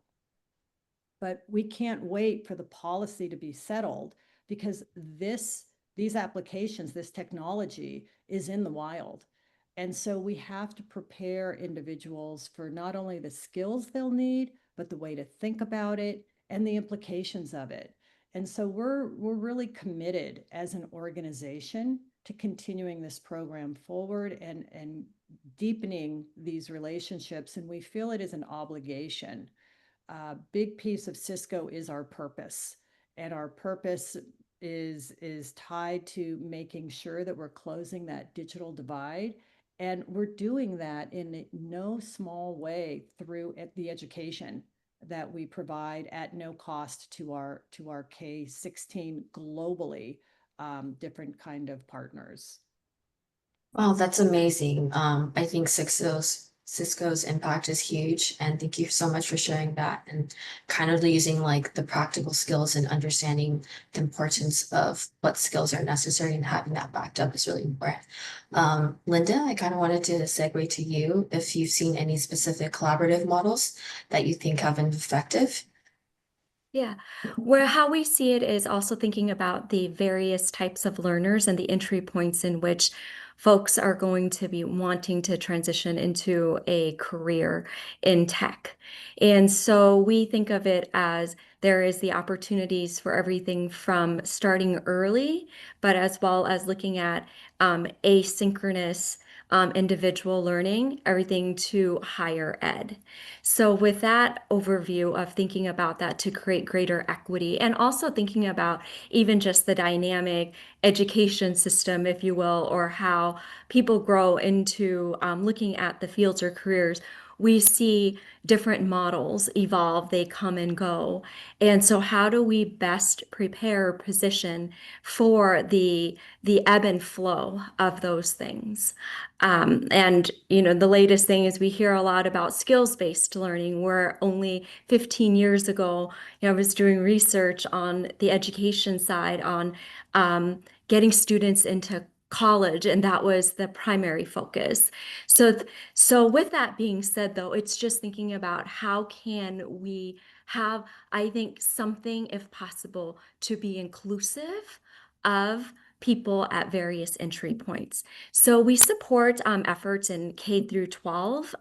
But we can't wait for the policy to be settled because these applications, this technology is in the wild. And so we have to prepare individuals for not only the skills they'll need, but the way to think about it and the implications of it. And so we're really committed as an organization to continuing this program forward and deepening these relationships, and we feel it is an obligation. Big piece of Cisco is our purpose, and our purpose is tied to making sure that we're closing that digital divide, and we're doing that in no small way through the education that we provide at no cost to our K-16 globally, different kind of partners. Wow, that's amazing. I think Cisco's impact is huge, and thank you so much for sharing that and kind of using like the practical skills and understanding the importance of what skills are necessary and having that backed up is really important. Linda, I kind of wanted to segue to you if you've seen any specific collaborative models that you think have been effective. Yeah, where how we see it is also thinking about the various types of learners and the entry points in which folks are going to be wanting to transition into a career in tech. And so we think of it as there is the opportunities for everything from starting early, but as well as looking at asynchronous individual learning, everything to higher ed. So with that overview of thinking about that to create greater equity and also thinking about even just the dynamic education system, if you will, or how people grow into looking at the fields or careers, we see different models evolve, they come and go. And so how do we best prepare position for the ebb and flow of those things? And the latest thing is we hear a lot about skills-based learning, where only 15 years ago, I was doing research on the education side on getting students into college, and that was the primary focus. So with that being said, though, it's just thinking about how can we have, I think, something, if possible, to be inclusive of people at various entry points. So we support efforts in K through 12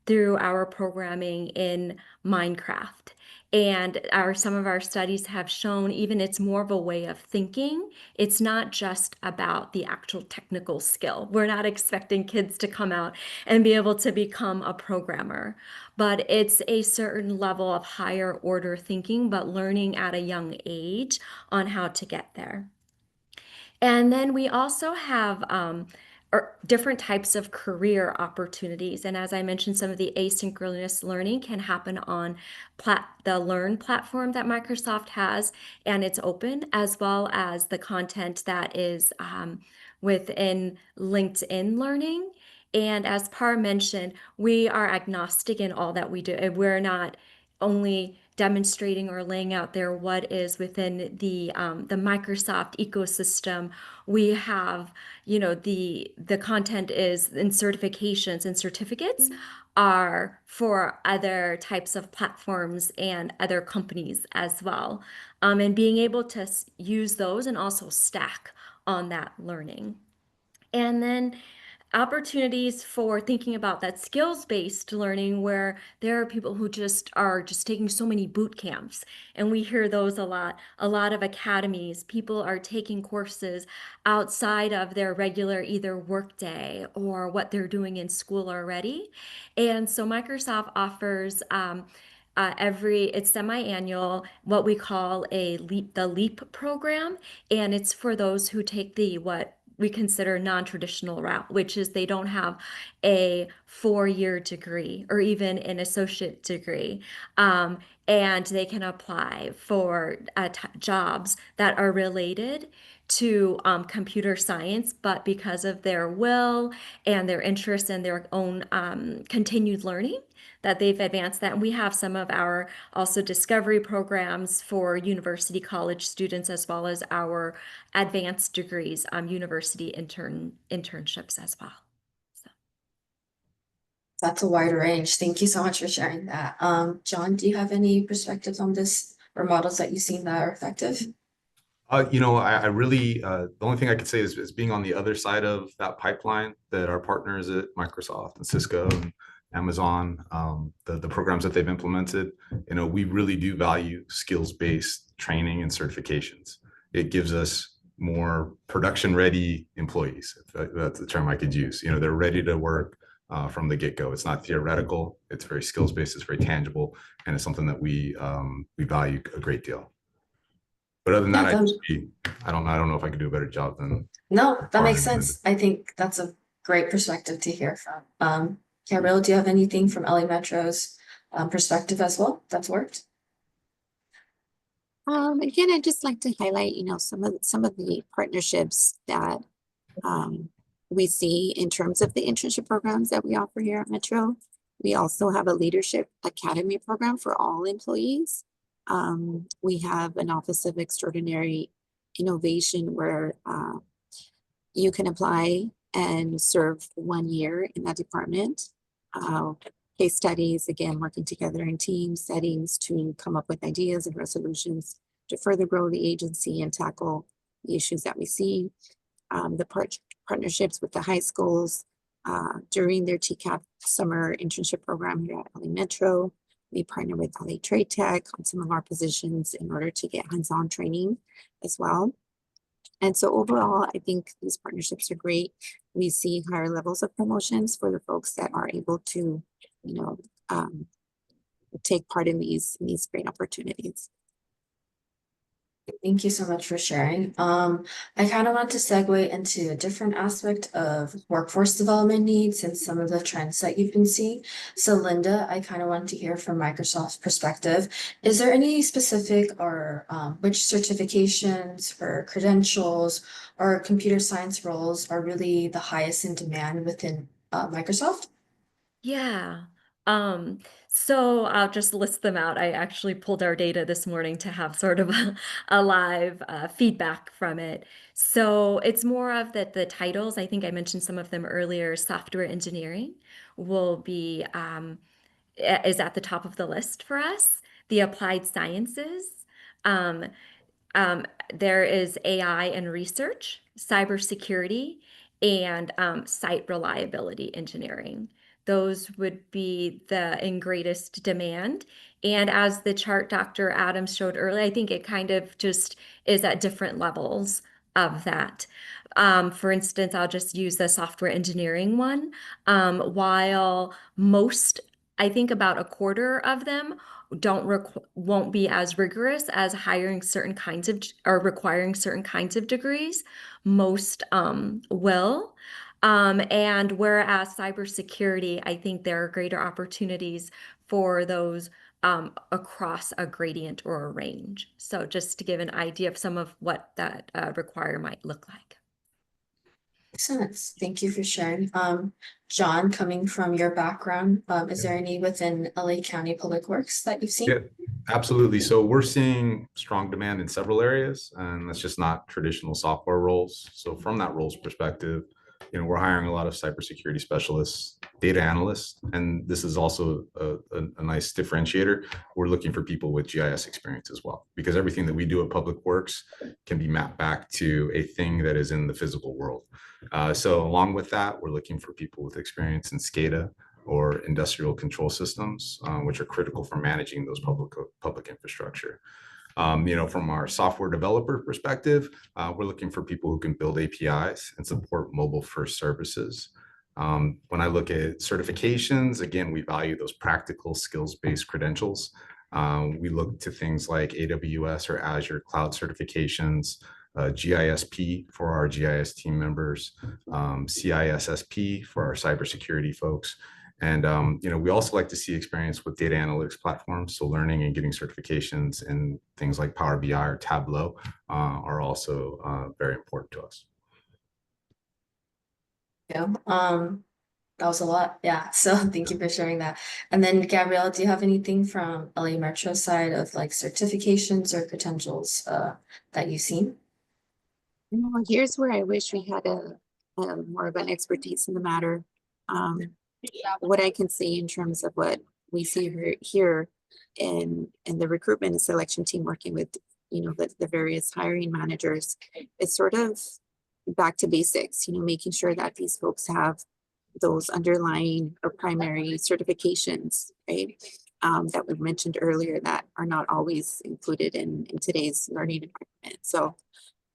through our programming in Minecraft. And some of our studies have shown even it's more of a way of thinking. It's not just about the actual technical skill. We're not expecting kids to come out and be able to become a programmer, but it's a certain level of higher order thinking, but learning at a young age on how to get there. And then we also have different types of career opportunities. And as I mentioned, some of the asynchronous learning can happen on the Learn platform that Microsoft has, and it's open, as well as the content that is within LinkedIn Learning. And as Par mentioned, we are agnostic in all that we do. And we're not only demonstrating or laying out there what is within the Microsoft ecosystem. We have, the content is in certifications and certificates are for other types of platforms and other companies as well. And being able to use those and also stack on that learning. And then opportunities for thinking about that skills-based learning, where there are people who are just taking so many boot camps, and we hear those a lot of academies. People are taking courses outside of their regular either workday or what they're doing in school already. And so Microsoft offers it's semi-annual, what we call the LEAP program, and it's for those who take what we consider non-traditional route, which is they don't have a 4-year degree or even an associate degree. And they can apply for jobs that are related to computer science, but because of their will and their interest in their own continued learning, that they've advanced that. And we have some of our also discovery programs for university college students, as well as our advanced degrees, university internships as well. So. That's a wide range. Thank you so much for sharing that. John, do you have any perspectives on this or models that you've seen that are effective? I really, the only thing I could say is being on the other side of that pipeline, that our partners at Microsoft and Cisco and Amazon, the programs that they've implemented, we really do value skills-based training and certifications. It gives us more production-ready employees. If that's the term I could use. You know, they're ready to work from the get-go. It's not theoretical. It's very skills-based. It's very tangible, and it's something that we value a great deal. But other than that, I don't know if I could do a better job than. No, that makes sense. I think that's a great perspective to hear from. Gabrielle, do you have anything from LA Metro's perspective as well that's worked? Again, I'd just like to highlight, you know, some of the partnerships that we see in terms of the internship programs that we offer here at Metro. We also have a leadership academy program for all employees. We have an Office of Extraordinary Innovation where you can apply and serve 1 year in that department. Case studies, again, working together in team settings to come up with ideas and resolutions to further grow the agency and tackle the issues that we see. The partnerships with the high schools during their TCAP summer internship program here at LA Metro. We partner with LA Trade Tech on some of our positions in order to get hands-on training as well. And so overall, I think these partnerships are great. We see higher levels of promotions for the folks that are able to, you know, take part in these great opportunities. Thank you so much for sharing. I kind of want to segue into a different aspect of workforce development needs and some of the trends that you've been seeing. So Linda, I kind of want to hear from Microsoft's perspective. Is there any specific or which certifications or credentials or computer science roles are really the highest in demand within Microsoft? Yeah. So I'll just list them out. I actually pulled our data this morning to have sort of a live feedback from it. So it's more of that the titles, I think I mentioned some of them earlier, software engineering will be is at the top of the list for us. The applied sciences, there is AI and research, cybersecurity, and site reliability engineering. Those would be the in greatest demand. And as the chart Dr. Adams showed earlier, I think it kind of just is at different levels of that. For instance, I'll just use the software engineering one. While most, I think about a quarter of them won't be as rigorous as hiring certain kinds of or requiring certain kinds of degrees, most will. And whereas cybersecurity, I think there are greater opportunities for those across a gradient or a range. So just to give an idea of some of what that require might look like. Excellent. Thank you for sharing. John, coming from your background, is there any within LA County Public Works that you've seen? Yeah, absolutely. So we're seeing strong demand in several areas, and that's just not traditional software roles. So from that roles perspective, you know, we're hiring a lot of cybersecurity specialists, data analysts, and this is also a nice differentiator. We're looking for people with GIS experience as well, because everything that we do at Public Works can be mapped back to a thing that is in the physical world. So along with that, we're looking for people with experience in SCADA or industrial control systems, which are critical for managing those public infrastructure. You know, from our software developer perspective, we're looking for people who can build APIs and support mobile first services. When I look at certifications, again, we value those practical skills-based credentials. We look to things like AWS or Azure cloud certifications, GISP for our GIS team members, CISSP for our cybersecurity folks. And, you know, we also like to see experience with data analytics platforms. So learning and getting certifications in things like Power BI or Tableau are also very important to us. Yeah, that was a lot. Yeah, so thank you for sharing that. And then Gabrielle, do you have anything from LA Metro side of like certifications or credentials that you've seen? You know, here's where I wish we had a more of an expertise in the matter. What I can see in terms of what we see here in the recruitment and selection team working with, you know, the various hiring managers, it's sort of back to basics, you know, making sure that these folks have those underlying or primary certifications, right? That we mentioned earlier that are not always included in today's learning environment. So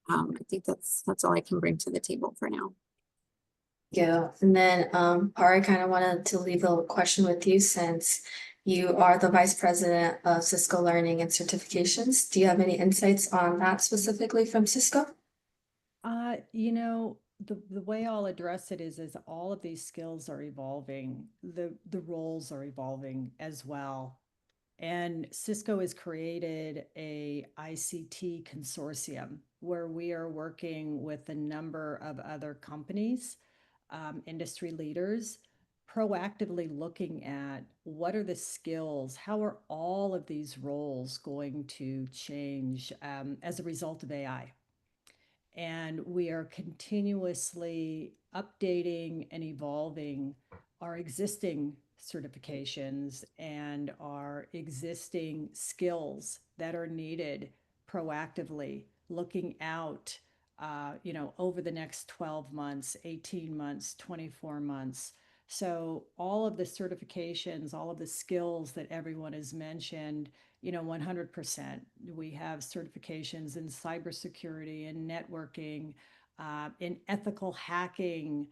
I think that's all I can bring to the table for now. Yeah, and then Par, I kind of wanted to leave a question with you since you are the Vice President of Cisco Learning and Certifications. Do you have any insights on that specifically from Cisco? You know, the way I'll address it is as all of these skills are evolving, the roles are evolving as well. And Cisco has created a ICT consortium where we are working with a number of other companies, industry leaders, proactively looking at what are the skills, how are all of these roles going to change as a result of AI. And we are continuously updating and evolving our existing certifications and our existing skills that are needed proactively, looking out, over the next 12 months, 18 months, 24 months. So all of the certifications, all of the skills that everyone has mentioned, 100%. We have certifications in cybersecurity and networking, in ethical hacking,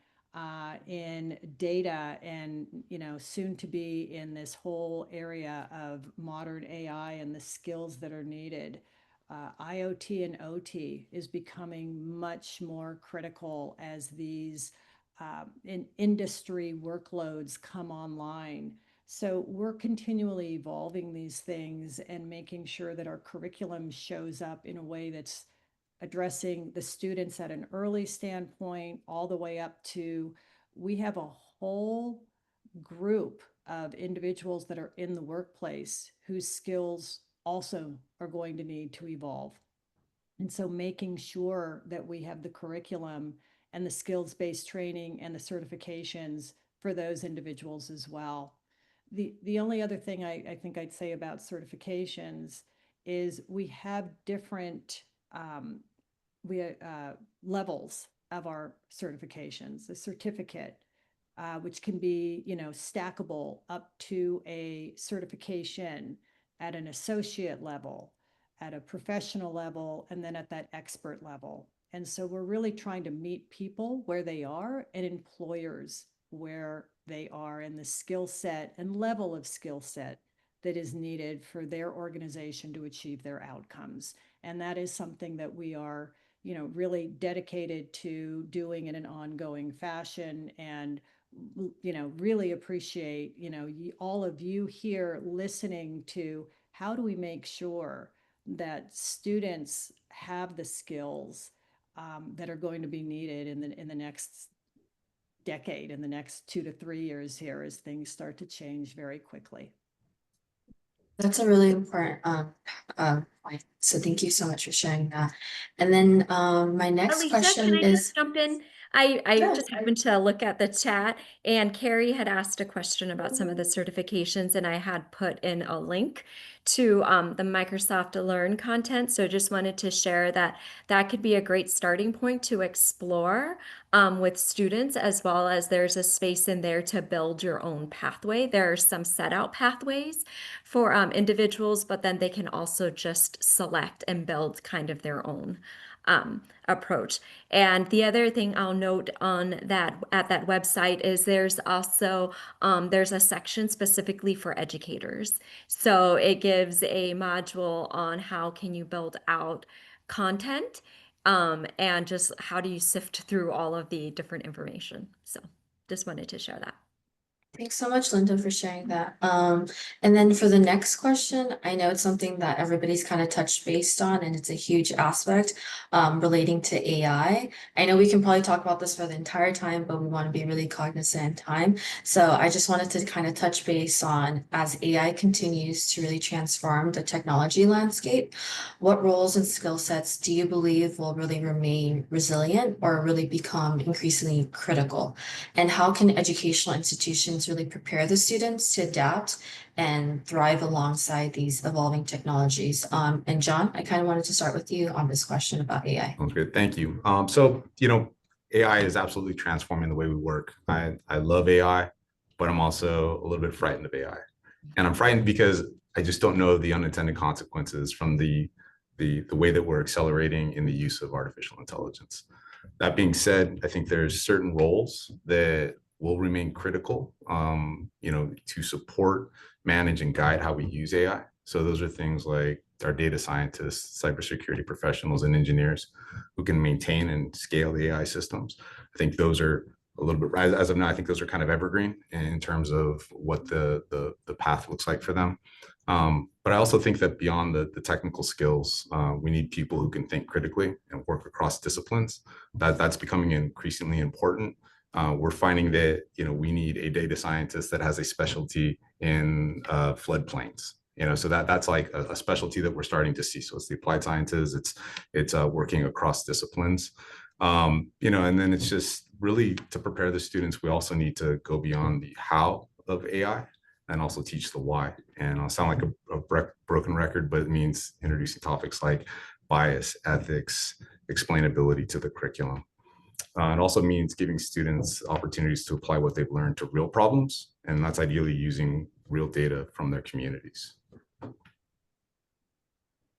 in data, and soon to be in this whole area of modern AI and the skills that are needed. IoT and OT is becoming much more critical as these in industry workloads come online. So we're continually evolving these things and making sure that our curriculum shows up in a way that's addressing the students at an early standpoint, all the way up to we have a whole group of individuals that are in the workplace whose skills also are going to need to evolve. And so making sure that we have the curriculum and the skills-based training and the certifications for those individuals as well. The only other thing I think I'd say about certifications is we have different levels of our certifications. The certificate, which can be, stackable up to a certification at an associate level, at a professional level, and then at that expert level. And so we're really trying to meet people where they are and employers where they are in the skill set and level of skill set that is needed for their organization to achieve their outcomes. And that is something that we are, really dedicated to doing in an ongoing fashion, and really appreciate, all of you here listening to how do we make sure that students have the skills that are going to be needed in the next decade, in the next 2 to 3 years here, as things start to change very quickly. That's a really important point. So thank you so much for sharing that. And then my next Alicia, question can I is, just jump in? I Yeah. just happened to look at the chat, and Carrie had asked a question about some of the certifications, and I had put in a link to the Microsoft Learn content. So just wanted to share that that could be a great starting point to explore with students, as well as there's a space in there to build your own pathway. There are some set out pathways for individuals, but then they can also just select and build kind of their own approach. And the other thing I'll note on that at that website is there's also there's a section specifically for educators. So it gives a module on how can you build out content and just how do you sift through all of the different information. So just wanted to share that. Thanks so much, Linda, for sharing that. And then for the next question, I know it's something that everybody's kind of touched based on, and it's a huge aspect relating to AI. I know we can probably talk about this for the entire time, but we want to be really cognizant of time. So I just wanted to kind of touch base on, as AI continues to really transform the technology landscape, what roles and skill sets do you believe will really remain resilient or really become increasingly critical? And how can educational institutions really prepare the students to adapt and thrive alongside these evolving technologies? And John, I kind of wanted to start with you on this question about AI. Sounds good. Thank you. AI is absolutely transforming the way we work. I love AI, but I'm also a little bit frightened of AI. And I'm frightened because I just don't know the unintended consequences from the the way that we're accelerating in the use of artificial intelligence. That being said, I think there's certain roles that will remain critical, to support, manage, and guide how we use AI. So those are things like our data scientists, cybersecurity professionals, and engineers who can maintain and scale the AI systems. I think those are a little bit, as of now, I think those are kind of evergreen in terms of what the path looks like for them. But I also think that beyond the technical skills, we need people who can think critically and work across disciplines. That's becoming increasingly important. We're finding that we need a data scientist that has a specialty in floodplains. So that's like a specialty that we're starting to see. So it's the applied sciences. It's working across disciplines. And then it's just really to prepare the students. We also need to go beyond the how of AI and also teach the why. And I'll sound like a broken record, but it means introducing topics like bias, ethics, explainability to the curriculum. It also means giving students opportunities to apply what they've learned to real problems, and that's ideally using real data from their communities.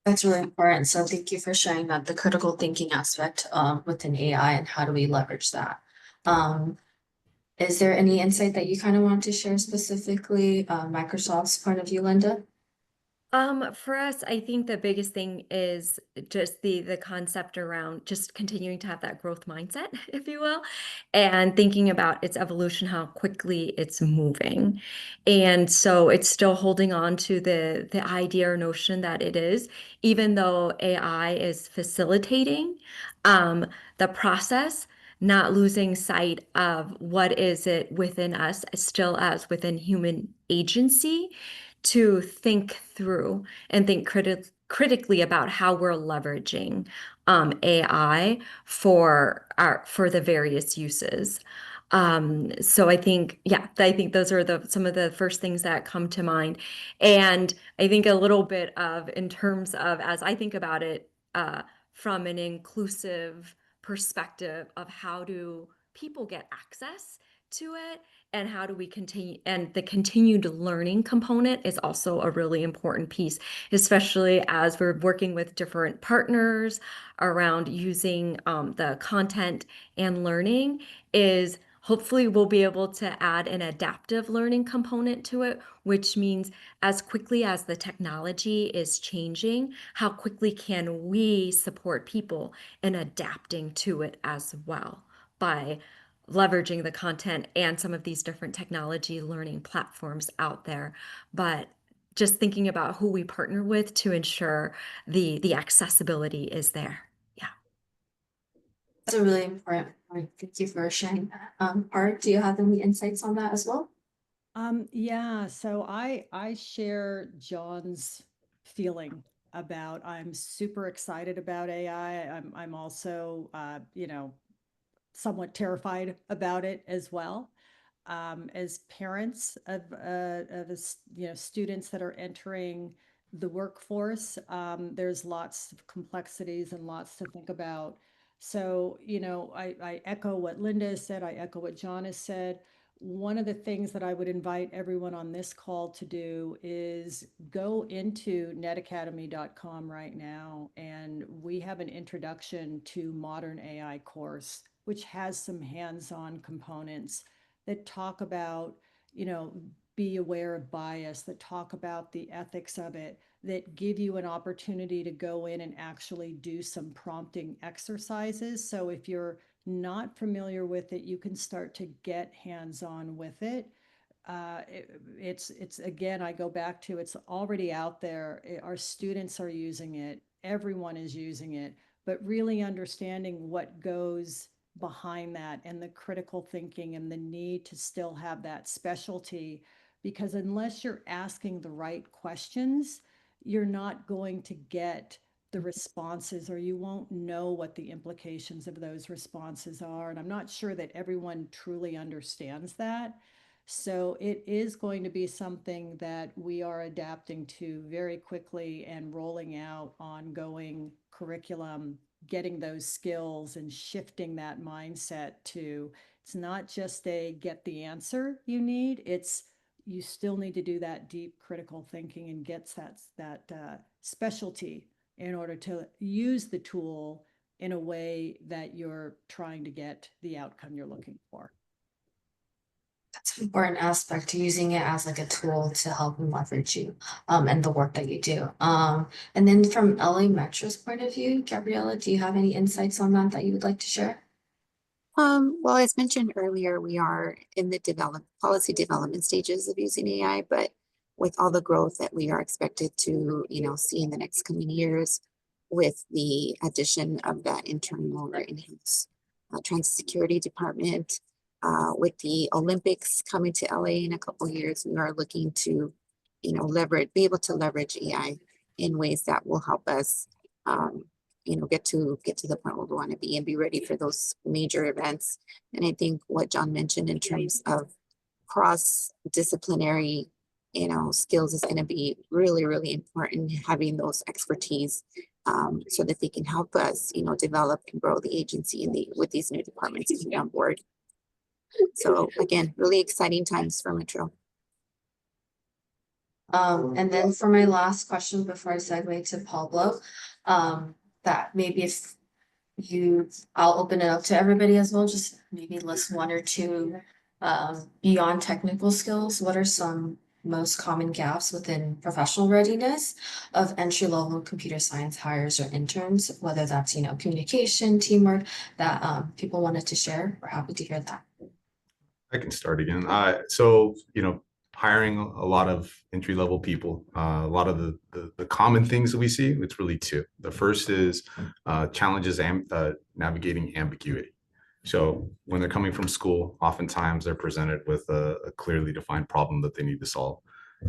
That's really important. So thank you for sharing that, the critical thinking aspect within AI and how do we leverage that. Is there any insight that you kind of want to share specifically, Microsoft's point of view, Linda? For us, I think the biggest thing is just the concept around just continuing to have that growth mindset, if you will, and thinking about its evolution, how quickly it's moving. And so it's still holding on to the idea or notion that it is, even though AI is facilitating the process, not losing sight of what is it within us, still as within human agency, to think through and think critically about how we're leveraging AI for the various uses. So I think those are some of the first things that come to mind. And I think a little bit of, in terms of, as I think about it, from an inclusive perspective of how do people get access to it, and how do we continue, and the continued learning component is also a really important piece, especially as we're working with different partners around using the content and learning. Is hopefully we'll be able to add an adaptive learning component to it, which means as quickly as the technology is changing, how quickly can we support people in adapting to it as well by leveraging the content and some of these different technology learning platforms out there. But just thinking about who we partner with to ensure the accessibility is there. Yeah. That's a really important point. Thank you for sharing that. Art, do you have any insights on that as well? Yeah, so I share John's feeling about, I'm super excited about AI. I'm also somewhat terrified about it as well. As parents of students that are entering the workforce, there's lots of complexities and lots to think about. So, I echo what Linda has said. I echo what John has said. One of the things that I would invite everyone on this call to do is go into netacademy.com right now, and we have an introduction to modern AI course, which has some hands-on components that talk about, be aware of bias, that talk about the ethics of it, that give you an opportunity to go in and actually do some prompting exercises. So if you're not familiar with it, you can start to get hands-on with it. It's again, I go back to, it's already out there. Our students are using it. Everyone is using it, but really understanding what goes behind that and the critical thinking and the need to still have that specialty, because unless you're asking the right questions, you're not going to get the responses, or you won't know what the implications of those responses are. And I'm not sure that everyone truly understands that. So it is going to be something that we are adapting to very quickly and rolling out ongoing curriculum, getting those skills and shifting that mindset to, it's not just a get the answer you need, it's you still need to do that deep critical thinking and get that specialty in order to use the tool in a way that you're trying to get the outcome you're looking for. That's an important aspect to using it as like a tool to help and leverage you and the work that you do. And then from LA Metro's point of view, Gabriella, do you have any insights on that you would like to share? Well, as mentioned earlier, we are in the policy development stages of using AI, but with all the growth that we are expected to, see in the next coming years, with the addition of that internal or in-house transit security department, with the Olympics coming to LA in a couple of years, we are looking to, be able to leverage AI in ways that will help us, get to the point where we want to be and be ready for those major events. And I think what John mentioned in terms of cross-disciplinary, skills is going to be really, really important, having those expertise so that they can help us, develop and grow the agency with these new departments coming on board. So again, really exciting times for Metro. And then for my last question before I segue to Pablo, that maybe if I'll open it up to everybody as well, just maybe list one or two beyond technical skills. What are some most common gaps within professional readiness of entry-level computer science hires or interns, whether that's, communication, teamwork, that people wanted to share? We're happy to hear that. I can start again. So, hiring a lot of entry-level people, a lot of the common things that we see, it's really two. The first is challenges navigating ambiguity. So when they're coming from school, oftentimes they're presented with a clearly defined problem that they need to solve.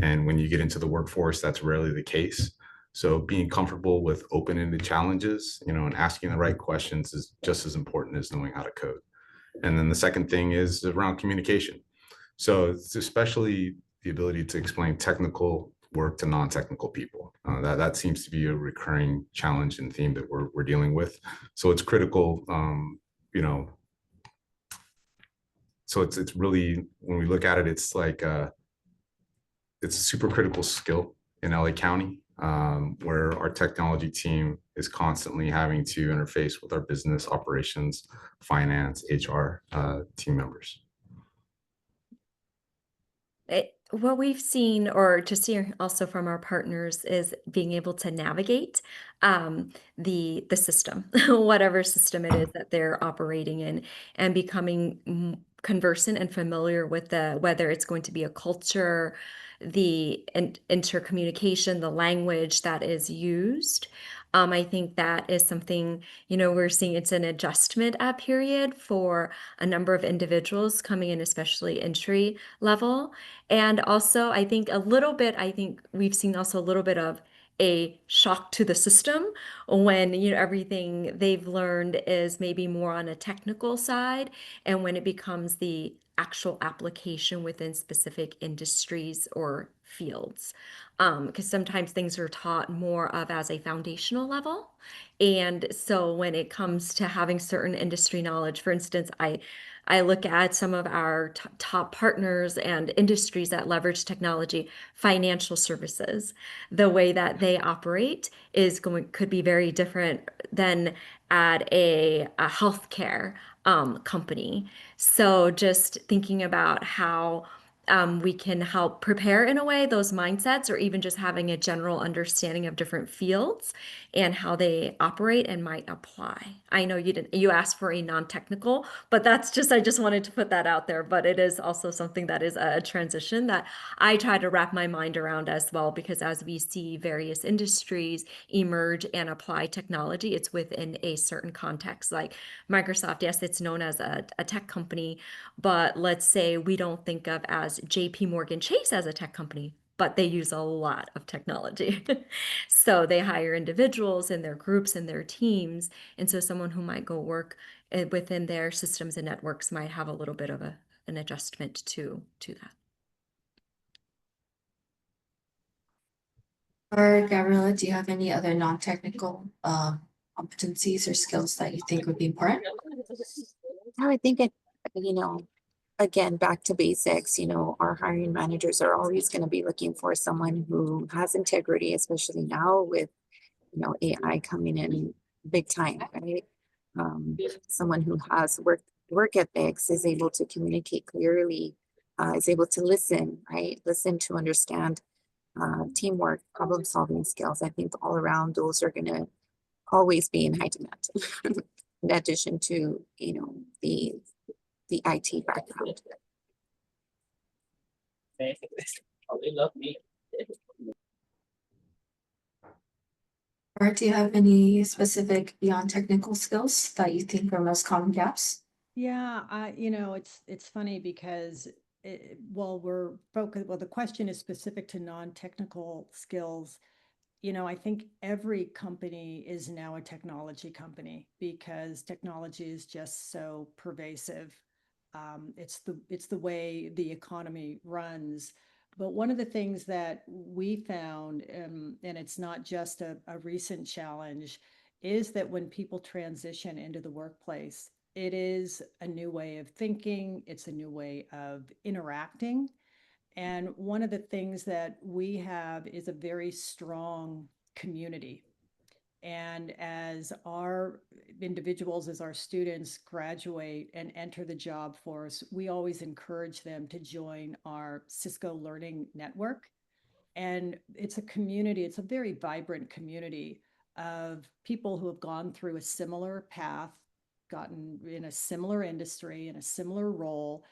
And when you get into the workforce, that's rarely the case. So being comfortable with open-ended challenges, and asking the right questions is just as important as knowing how to code. And then the second thing is around communication. So it's especially the ability to explain technical work to non-technical people. That seems to be a recurring challenge and theme that we're dealing with. So it's critical, so it's really, when we look at it, it's like it's a super critical skill in LA County, where our technology team is constantly having to interface with our business operations, finance, HR team members. What we've seen, or just hear also from our partners, is being able to navigate the system, whatever system it is that they're operating in, and becoming conversant and familiar with whether it's going to be a culture, the intercommunication, the language that is used. I think that is something, we're seeing it's an adjustment period for a number of individuals coming in, especially entry level. And also, I think we've seen also a little bit of a shock to the system when, everything they've learned is maybe more on a technical side. And when it becomes the actual application within specific industries or fields. Because sometimes things are taught more of as a foundational level. And so when it comes to having certain industry knowledge, for instance, I look at some of our top partners and industries that leverage technology, financial services. The way that they operate could be very different than at a healthcare company. So just thinking about how we can help prepare in a way those mindsets, or even just having a general understanding of different fields and how they operate and might apply. I know you asked for a non-technical, but I just wanted to put that out there. But it is also something that is a transition that I try to wrap my mind around as well, because as we see various industries emerge and apply technology, it's within a certain context. Like Microsoft, yes, it's known as a tech company, but let's say we don't think of as JP Morgan Chase as a tech company, but they use a lot of technology. So they hire individuals in their groups and their teams. And so someone who might go work within their systems and networks might have a little bit of an adjustment to that. Or Gabriella, do you have any other non-technical competencies or skills that you think would be important? I think again, back to basics, our hiring managers are always going to be looking for someone who has integrity, especially now with AI coming in big time, right? Someone who has work ethics is able to communicate clearly, is able to listen, right? Listen to understand, teamwork, problem solving skills. I think all around those are going to always be in high demand. In addition to, the IT background. Or do you have any specific beyond technical skills that you think are most common gaps? Yeah, it's funny because the question is specific to non-technical skills. I think every company is now a technology company because technology is just so pervasive. It's the way the economy runs. But one of the things that we found, and it's not just a recent challenge, is that when people transition into the workplace, it is a new way of thinking, it's a new way of interacting. And one of the things that we have is a very strong community. And as our individuals, as our students graduate and enter the job force, we always encourage them to join our Cisco Learning Network. And it's a community, it's a very vibrant community of people who have gone through a similar path, gotten in a similar industry, in a similar role.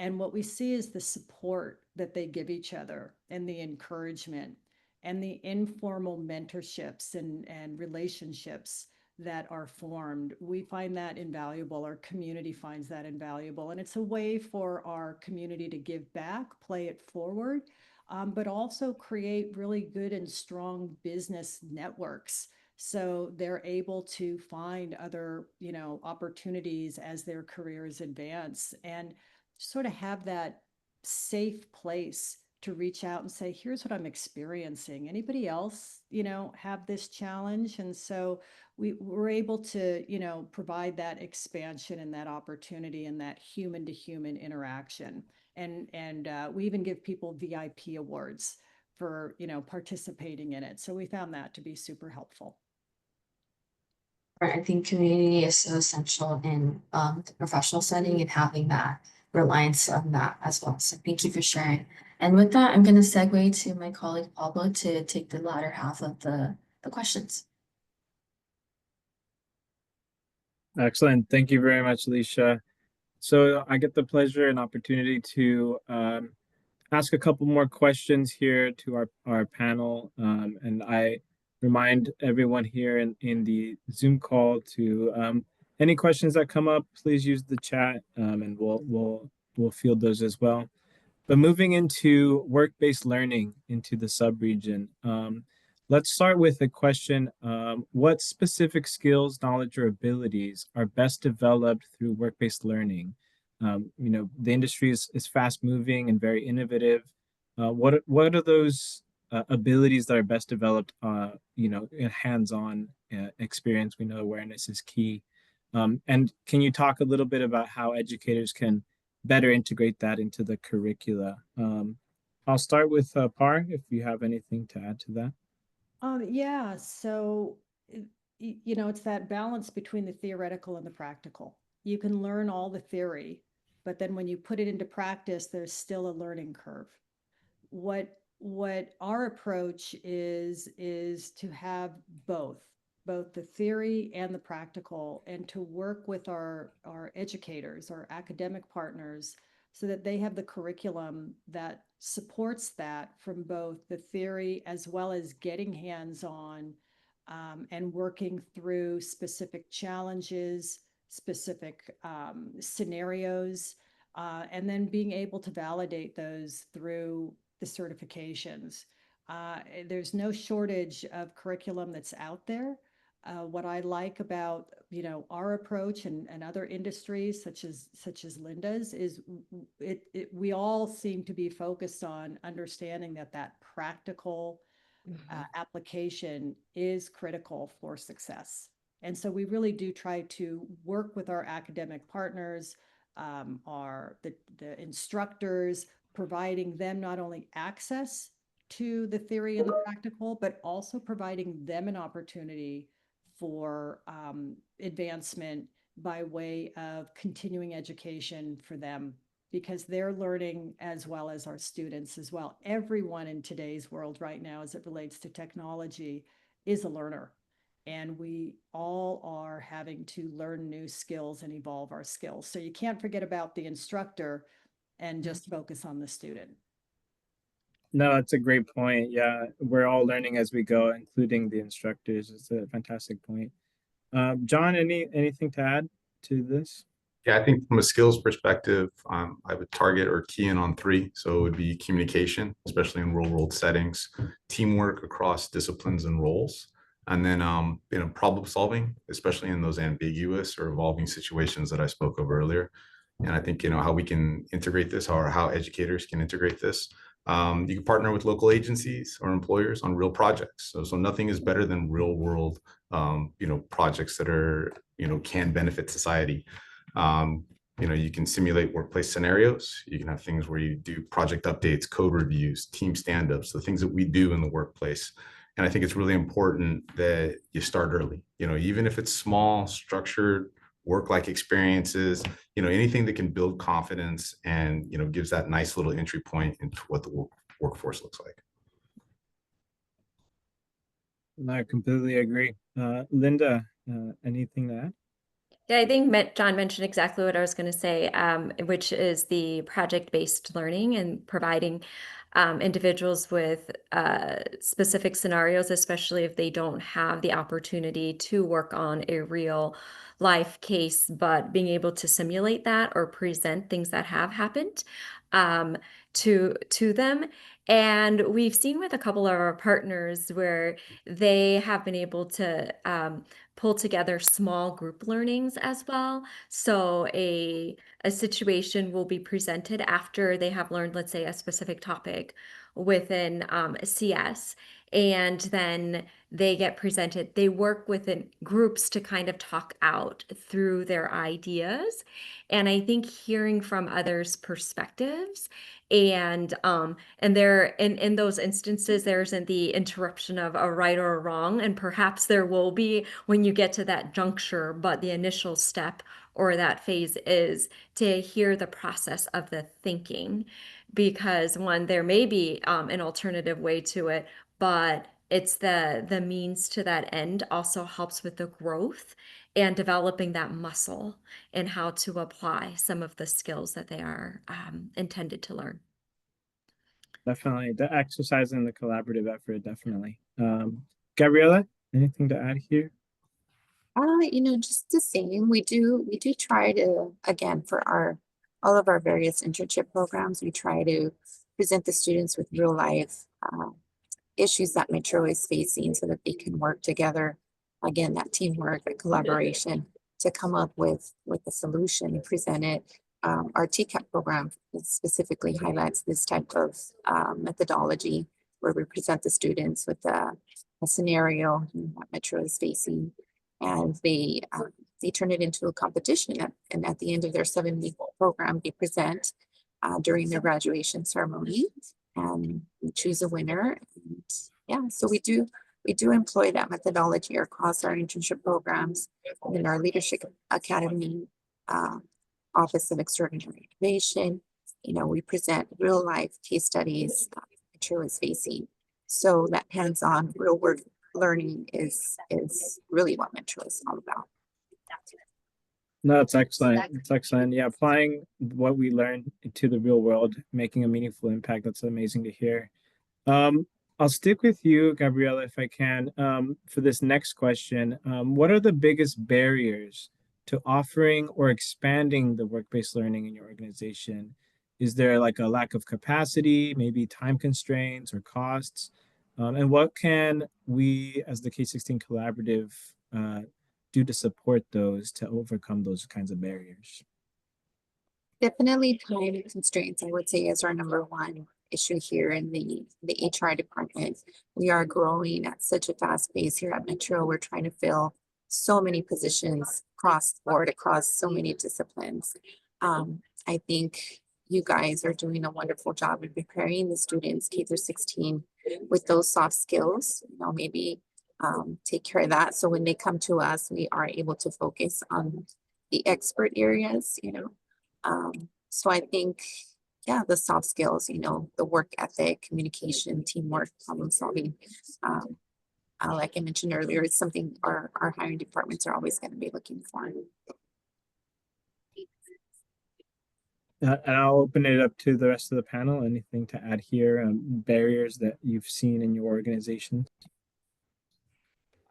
And what we see is the support that they give each other and the encouragement and the informal mentorships and relationships that are formed. We find that invaluable. Our community finds that invaluable. And it's a way for our community to give back, play it forward, but also create really good and strong business networks. So they're able to find other, opportunities as their careers advance and sort of have that safe place to reach out and say, here's what I'm experiencing. Anybody else, have this challenge? And so we were able to, provide that expansion and that opportunity and that human to human interaction. And we even give people VIP awards for, participating in it. So we found that to be super helpful. Right, I think community is so essential in the professional setting and having that reliance on that as well. So thank you for sharing. And with that, I'm going to segue to my colleague Pablo to take the latter half of the questions. Excellent. Thank you very much, Alicia. So I get the pleasure and opportunity to ask a couple more questions here to our panel. And I remind everyone here in the Zoom call to any questions that come up, please use the chat and we'll field those as well. But moving into work-based learning into the sub-region, let's start with a question. What specific skills, knowledge, or abilities are best developed through work-based learning? The industry is fast moving and very innovative. What are those abilities that are best developed, in hands-on experience? We know awareness is key. And can you talk a little bit about how educators can better integrate that into the curricula? I'll start with Par, if you have anything to add to that. Yeah, so it's that balance between the theoretical and the practical. You can learn all the theory, but then when you put it into practice, there's still a learning curve. What our approach is to have both the theory and the practical, and to work with our educators, our academic partners, so that they have the curriculum that supports that from both the theory as well as getting hands-on, and working through specific challenges, specific scenarios, and then being able to validate those through the certifications. There's no shortage of curriculum that's out there. What I like about our approach and other industries such as Linda's is we all seem to be focused on understanding that practical application is critical for success. And so we really do try to work with our academic partners, the instructors, providing them not only access to the theory and the practical, but also providing them an opportunity for advancement by way of continuing education for them, because they're learning as well as our students as well. Everyone in today's world right now, as it relates to technology, is a learner. And we all are having to learn new skills and evolve our skills. So you can't forget about the instructor and just focus on the student. No, that's a great point. Yeah, we're all learning as we go, including the instructors. It's a fantastic point. John, anything to add to this? Yeah, I think from a skills perspective, I would target or key in on three. So it would be communication, especially in real world settings, teamwork across disciplines and roles, and then problem solving, especially in those ambiguous or evolving situations that I spoke of earlier. And I think how we can integrate this, or how educators can integrate this. You can partner with local agencies or employers on real projects. So nothing is better than real world projects that are can benefit society. You can simulate workplace scenarios. You can have things where you do project updates, code reviews, team stand-ups, the things that we do in the workplace. And I think it's really important that you start early, even if it's small, structured, work-like experiences, anything that can build confidence and, gives that nice little entry point into what the workforce looks like. I completely agree. Linda, anything to add? Yeah, I think John mentioned exactly what I was going to say, which is the project-based learning and providing individuals with specific scenarios, especially if they don't have the opportunity to work on a real life case, but being able to simulate that or present things that have happened to them. And we've seen with a couple of our partners where they have been able to pull together small group learnings as well. So a situation will be presented after they have learned, let's say, a specific topic within CS, and then they get presented. They work within groups to kind of talk out through their ideas. And I think hearing from others' perspectives and there in those instances, there isn't the interruption of a right or a wrong, and perhaps there will be when you get to that juncture, but the initial step or that phase is to hear the process of the thinking, because one, there may be an alternative way to it, but it's the means to that end also helps with the growth and developing that muscle and how to apply some of the skills that they are intended to learn. Definitely. The exercise and the collaborative effort, definitely. Gabriella, anything to add here? Just the same. We do try to, again, for all of our various internship programs, we try to present the students with real life issues that Metro is facing so that they can work together. Again, that teamwork, that collaboration to come up with a solution and present it. Our TCAP program specifically highlights this type of methodology where we present the students with a scenario that Metro is facing, and they turn it into a competition. And at the end of their 7-week program, they present during their graduation ceremony, and we choose a winner. And yeah, so we do employ that methodology across our internship programs in our Leadership Academy, Office of Extraordinary Innovation. We present real life case studies Metro is facing. So that hands-on real world learning is really what Metro is all about. No, that's excellent. It's excellent. Yeah, applying what we learn to the real world, making a meaningful impact. That's amazing to hear. I'll stick with you, Gabriella, if I can, for this next question. What are the biggest barriers to offering or expanding the work-based learning in your organization? Is there like a lack of capacity, maybe time constraints or costs? And what can we, as the K-16 Collaborative, do to support those, to overcome those kinds of barriers? Definitely time constraints, I would say, is our number one issue here in the HR department. We are growing at such a fast pace here at Metro. We're trying to fill so many positions across the board, across so many disciplines. I think you guys are doing a wonderful job in preparing the students, K-16, with those soft skills, you know, maybe take care of that. So when they come to us, we are able to focus on the expert areas, you know. So I think, yeah, the soft skills, you know, the work ethic, communication, teamwork, problem solving. Like I mentioned earlier, it's something our hiring departments are always going to be looking for. And I'll open it up to the rest of the panel. Anything to add here? Barriers that you've seen in your organization?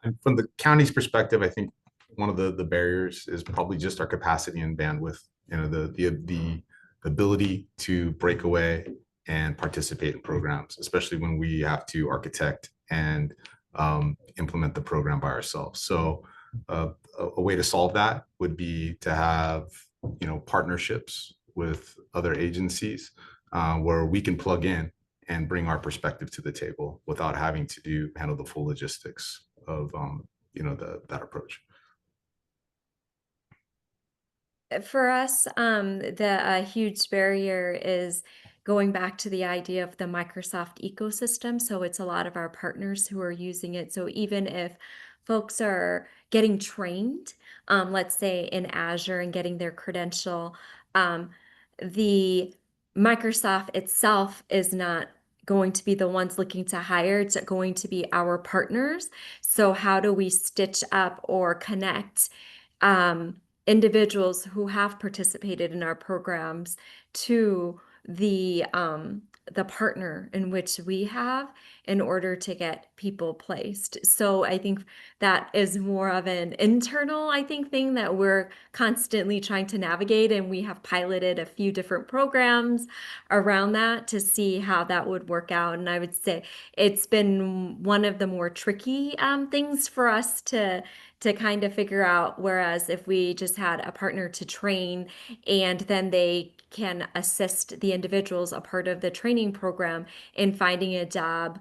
And from the county's perspective, I think one of the barriers is probably just our capacity and bandwidth. You know, the ability to break away and participate in programs, especially when we have to architect and implement the program by ourselves. So a way to solve that would be to have, you know, partnerships with other agencies where we can plug in and bring our perspective to the table without having to handle the full logistics of you know, that approach. For us, the huge barrier is going back to the idea of the Microsoft ecosystem. So it's a lot of our partners who are using it. So even if folks are getting trained, let's say in Azure and getting their credential, the Microsoft itself is not going to be the ones looking to hire. It's going to be our partners. So how do we stitch up or connect individuals who have participated in our programs to the partner in which we have in order to get people placed. So I think that is more of an internal, I think, thing that we're constantly trying to navigate, and we have piloted a few different programs around that to see how that would work out. And I would say it's been one of the more tricky things for us to kind of figure out. Whereas if we just had a partner to train and then they can assist the individuals, a part of the training program, in finding a job,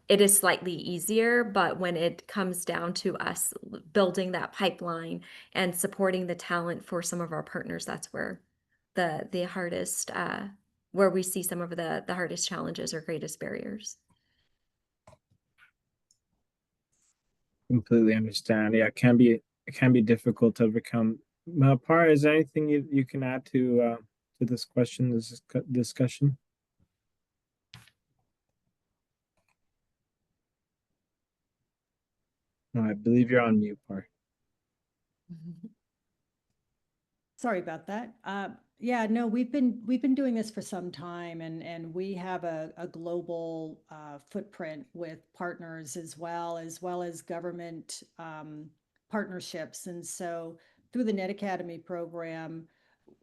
it is slightly easier. But when it comes down to us building that pipeline and supporting the talent for some of our partners, that's where the hardest, where we see some of the hardest challenges or greatest barriers. Completely understand. Yeah, it can be difficult to overcome. Par, is there anything you can add to this question, this discussion? No, I believe you're on mute, Par. Sorry about that. Yeah, no, we've been doing this for some time, and we have a global footprint with partners as well as government partnerships. And so through the Net Academy program,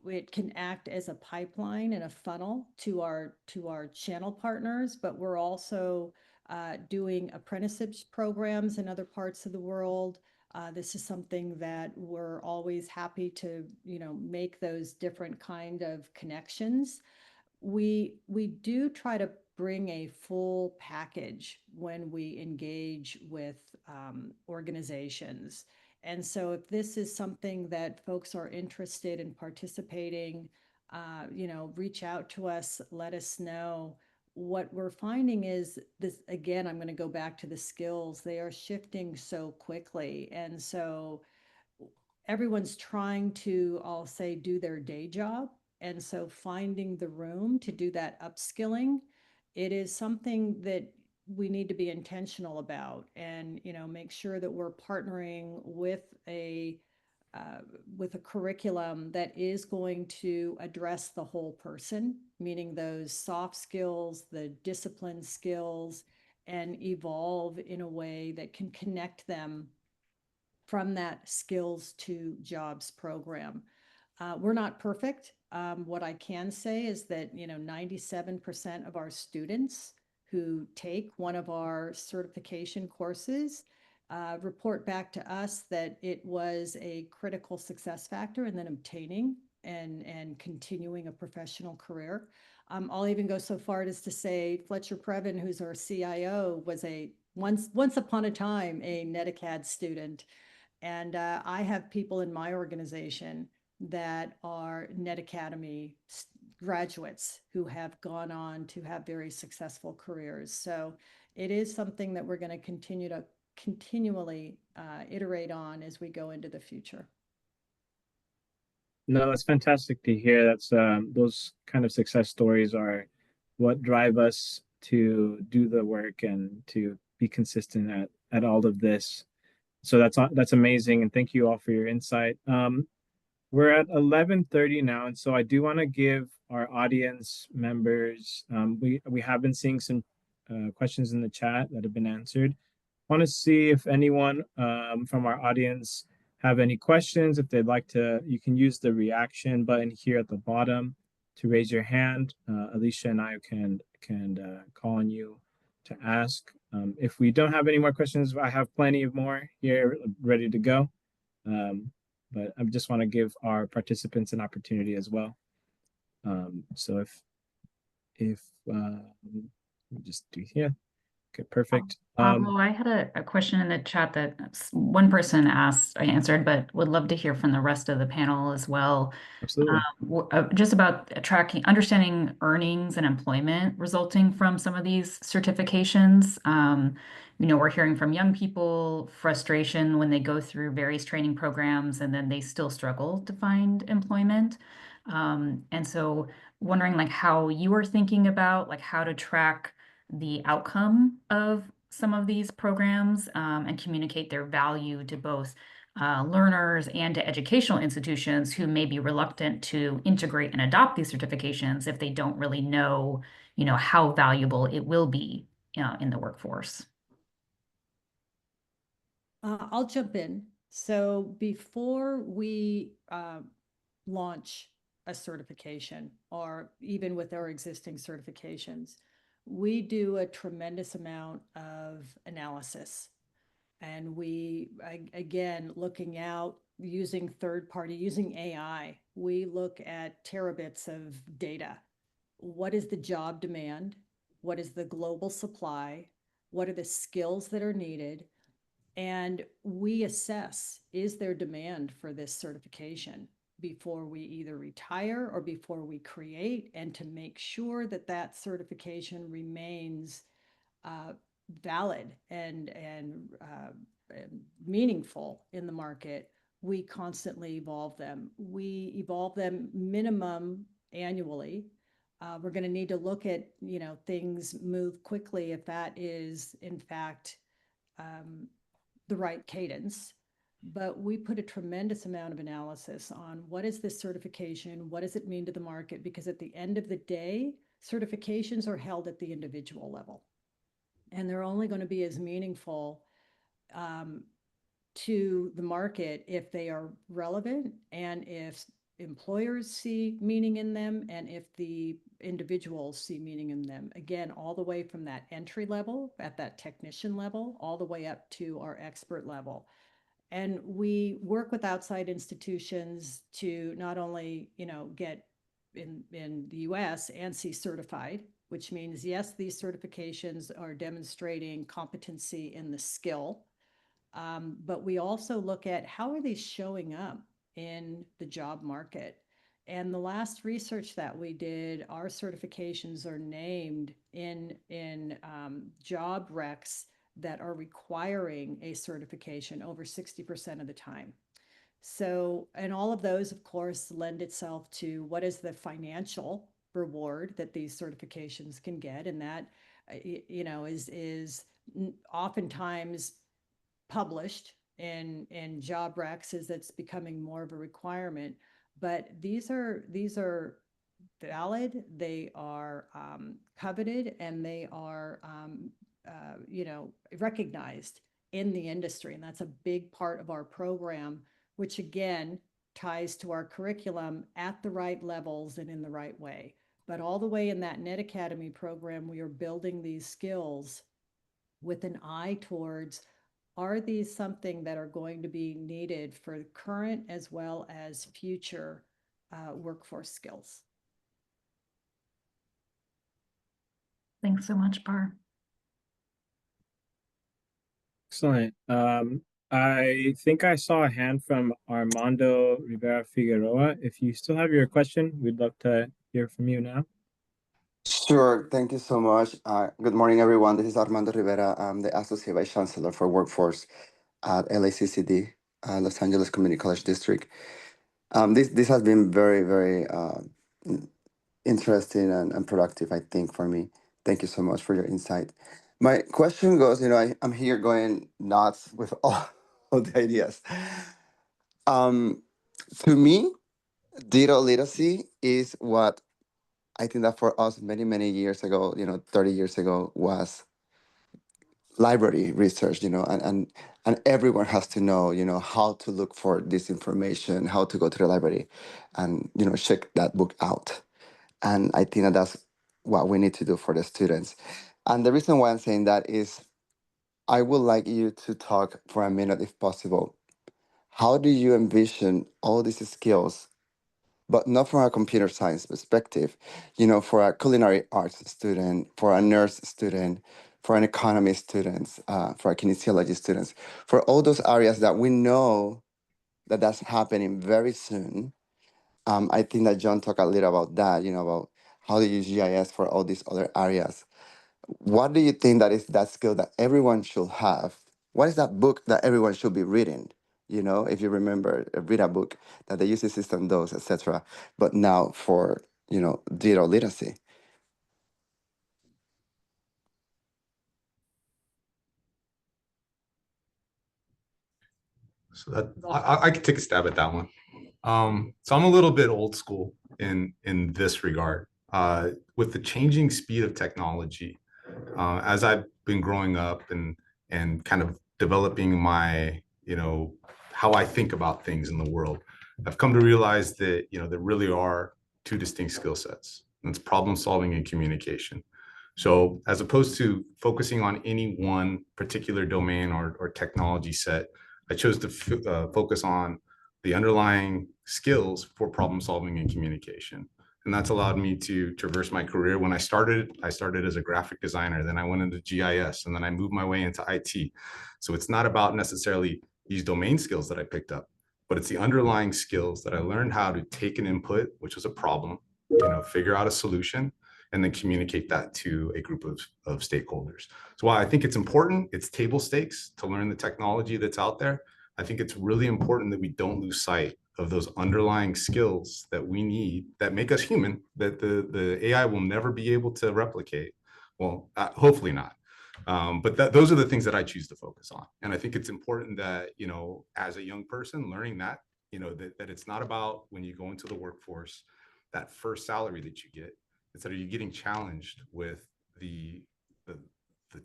it can act as a pipeline and a funnel to our channel partners, but we're also doing apprenticeships programs in other parts of the world. This is something that we're always happy to, you know, make those different kind of connections. We do try to bring a full package when we engage with organizations. And so if this is something that folks are interested in participating, you know, reach out to us, let us know. What we're finding is this, again, I'm going to go back to the skills. They are shifting so quickly. And so everyone's trying to, I'll say, do their day job. And so finding the room to do that upskilling, it is something that we need to be intentional about, and, you know, make sure that we're partnering with a curriculum that is going to address the whole person, meaning those soft skills, the discipline skills, and evolve in a way that can connect them from that skills to jobs program. We're not perfect. What I can say is that, you know, 97% of our students who take one of our certification courses report back to us that it was a critical success factor in then obtaining and continuing a professional career. I'll even go so far as to say Fletcher Previn, who's our CIO, was once upon a time a NetAcad student. And I have people in my organization that are Net Academy graduates who have gone on to have very successful careers. So it is something that we're going to continually iterate on as we go into the future. No, that's fantastic to hear. That's those kind of success stories are what drive us to do the work and to be consistent at all of this. So that's amazing, and thank you all for your insight. We're at 11:30 now, and so I do want to give our audience members, we have been seeing some questions in the chat that have been answered. Want to see if anyone from our audience have any questions. If they'd like to, you can use the reaction button here at the bottom to raise your hand. Alicia and I can call on you to ask. If we don't have any more questions, I have plenty of more here ready to go. But I just want to give our participants an opportunity as well. So if we'll just do here. Okay, perfect. Pablo, I had a question in the chat that one person asked, I answered, but would love to hear from the rest of the panel as well. Absolutely. Just about understanding earnings and employment resulting from some of these certifications. We're hearing from young people frustration when they go through various training programs and then they still struggle to find employment. And so wondering like how you are thinking about like how to track the outcome of some of these programs and communicate their value to both learners and to educational institutions who may be reluctant to integrate and adopt these certifications if they don't really know, how valuable it will be in the workforce. I'll jump in. So before we launch a certification, or even with our existing certifications, we do a tremendous amount of analysis. And we, again, looking out, using third-party, using AI, we look at terabits of data. What is the job demand? What is the global supply? What are the skills that are needed? And we assess, is there demand for this certification before we either retire or before we create, and to make sure that that certification remains valid and meaningful in the market, we constantly evolve them. We evolve them minimum annually. We're going to need to look at, things move quickly if that is in fact the right cadence. But we put a tremendous amount of analysis on what is this certification? What does it mean to the market? Because at the end of the day, certifications are held at the individual level. And they're only going to be as meaningful to the market if they are relevant, and if employers see meaning in them, and if the individuals see meaning in them. Again, all the way from that entry level, at that technician level, all the way up to our expert level. And we work with outside institutions to not only, get in the US ANSI certified, which means, yes, these certifications are demonstrating competency in the skill, but we also look at how are these showing up in the job market. And the last research that we did, our certifications are named in job recs that are requiring a certification over 60% of the time. So, and all of those, of course, lend itself to what is the financial reward that these certifications can get. And that, is oftentimes published in job recs as it's becoming more of a requirement. But these are valid, they are coveted, and they are recognized in the industry. And that's a big part of our program, which again ties to our curriculum at the right levels and in the right way. But all the way in that Net Academy program, we are building these skills with an eye towards, are these something that are going to be needed for current as well as future workforce skills? Thanks so much, Par. Excellent. I think I saw a hand from Armando Rivera Figueroa. If you still have your question, we'd love to hear from you now. Sure. Thank you so much. Good morning, everyone. This is Armando Rivera. I'm the Associate Vice Chancellor for Workforce at LACCD, Los Angeles Community College District. This has been very, very interesting and productive, I think, for me. Thank you so much for your insight. My question goes, I'm here going nuts with all the ideas. To me, digital literacy is what I think that for us many, many years ago, 30 years ago, was library research, and everyone has to know, how to look for this information, how to go to the library and, check that book out. And I think that that's what we need to do for the students. And the reason why I'm saying that is I would like you to talk for a minute, if possible. How do you envision all these skills, but not from a computer science perspective, for a culinary arts student, for a nurse student, for an economy student, for a kinesiology students, for all those areas that we know that that's happening very soon. I think that John talked a little about that, about how to use GIS for all these other areas. What do you think that is that skill that everyone should have? What is that book that everyone should be reading? If you remember, read a book that the UC system does, etc. But now for, digital literacy. So that I could take a stab at that one. So I'm a little bit old school in this regard. With the changing speed of technology, as I've been growing up and kind of developing my, how I think about things in the world, I've come to realize that, there really are two distinct skill sets. And it's problem solving and communication. So as opposed to focusing on any one particular domain or technology set, I chose to focus on the underlying skills for problem solving and communication. And that's allowed me to traverse my career. When I started as a graphic designer, then I went into GIS, and then I moved my way into IT. So it's not about necessarily these domain skills that I picked up, but it's the underlying skills that I learned how to take an input, which was a problem, figure out a solution, and then communicate that to a group of stakeholders. So while I think it's important, it's table stakes to learn the technology that's out there, I think it's really important that we don't lose sight of those underlying skills that we need that make us human, that the AI will never be able to replicate. Well, hopefully not. But those are the things that I choose to focus on. And I think it's important that, as a young person, learning that, that it's not about when you go into the workforce, that first salary that you get. It's that are you getting challenged with the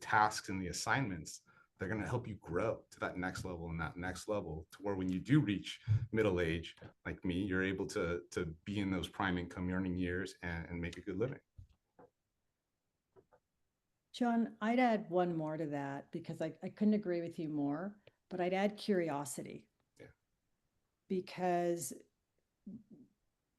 tasks and the assignments that are going to help you grow to that next level and that next level, to where when you do reach middle age, like me, you're able to be in those prime income earning years and make a good living. John, I'd add one more to that because I couldn't agree with you more, but I'd add curiosity. Yeah. Because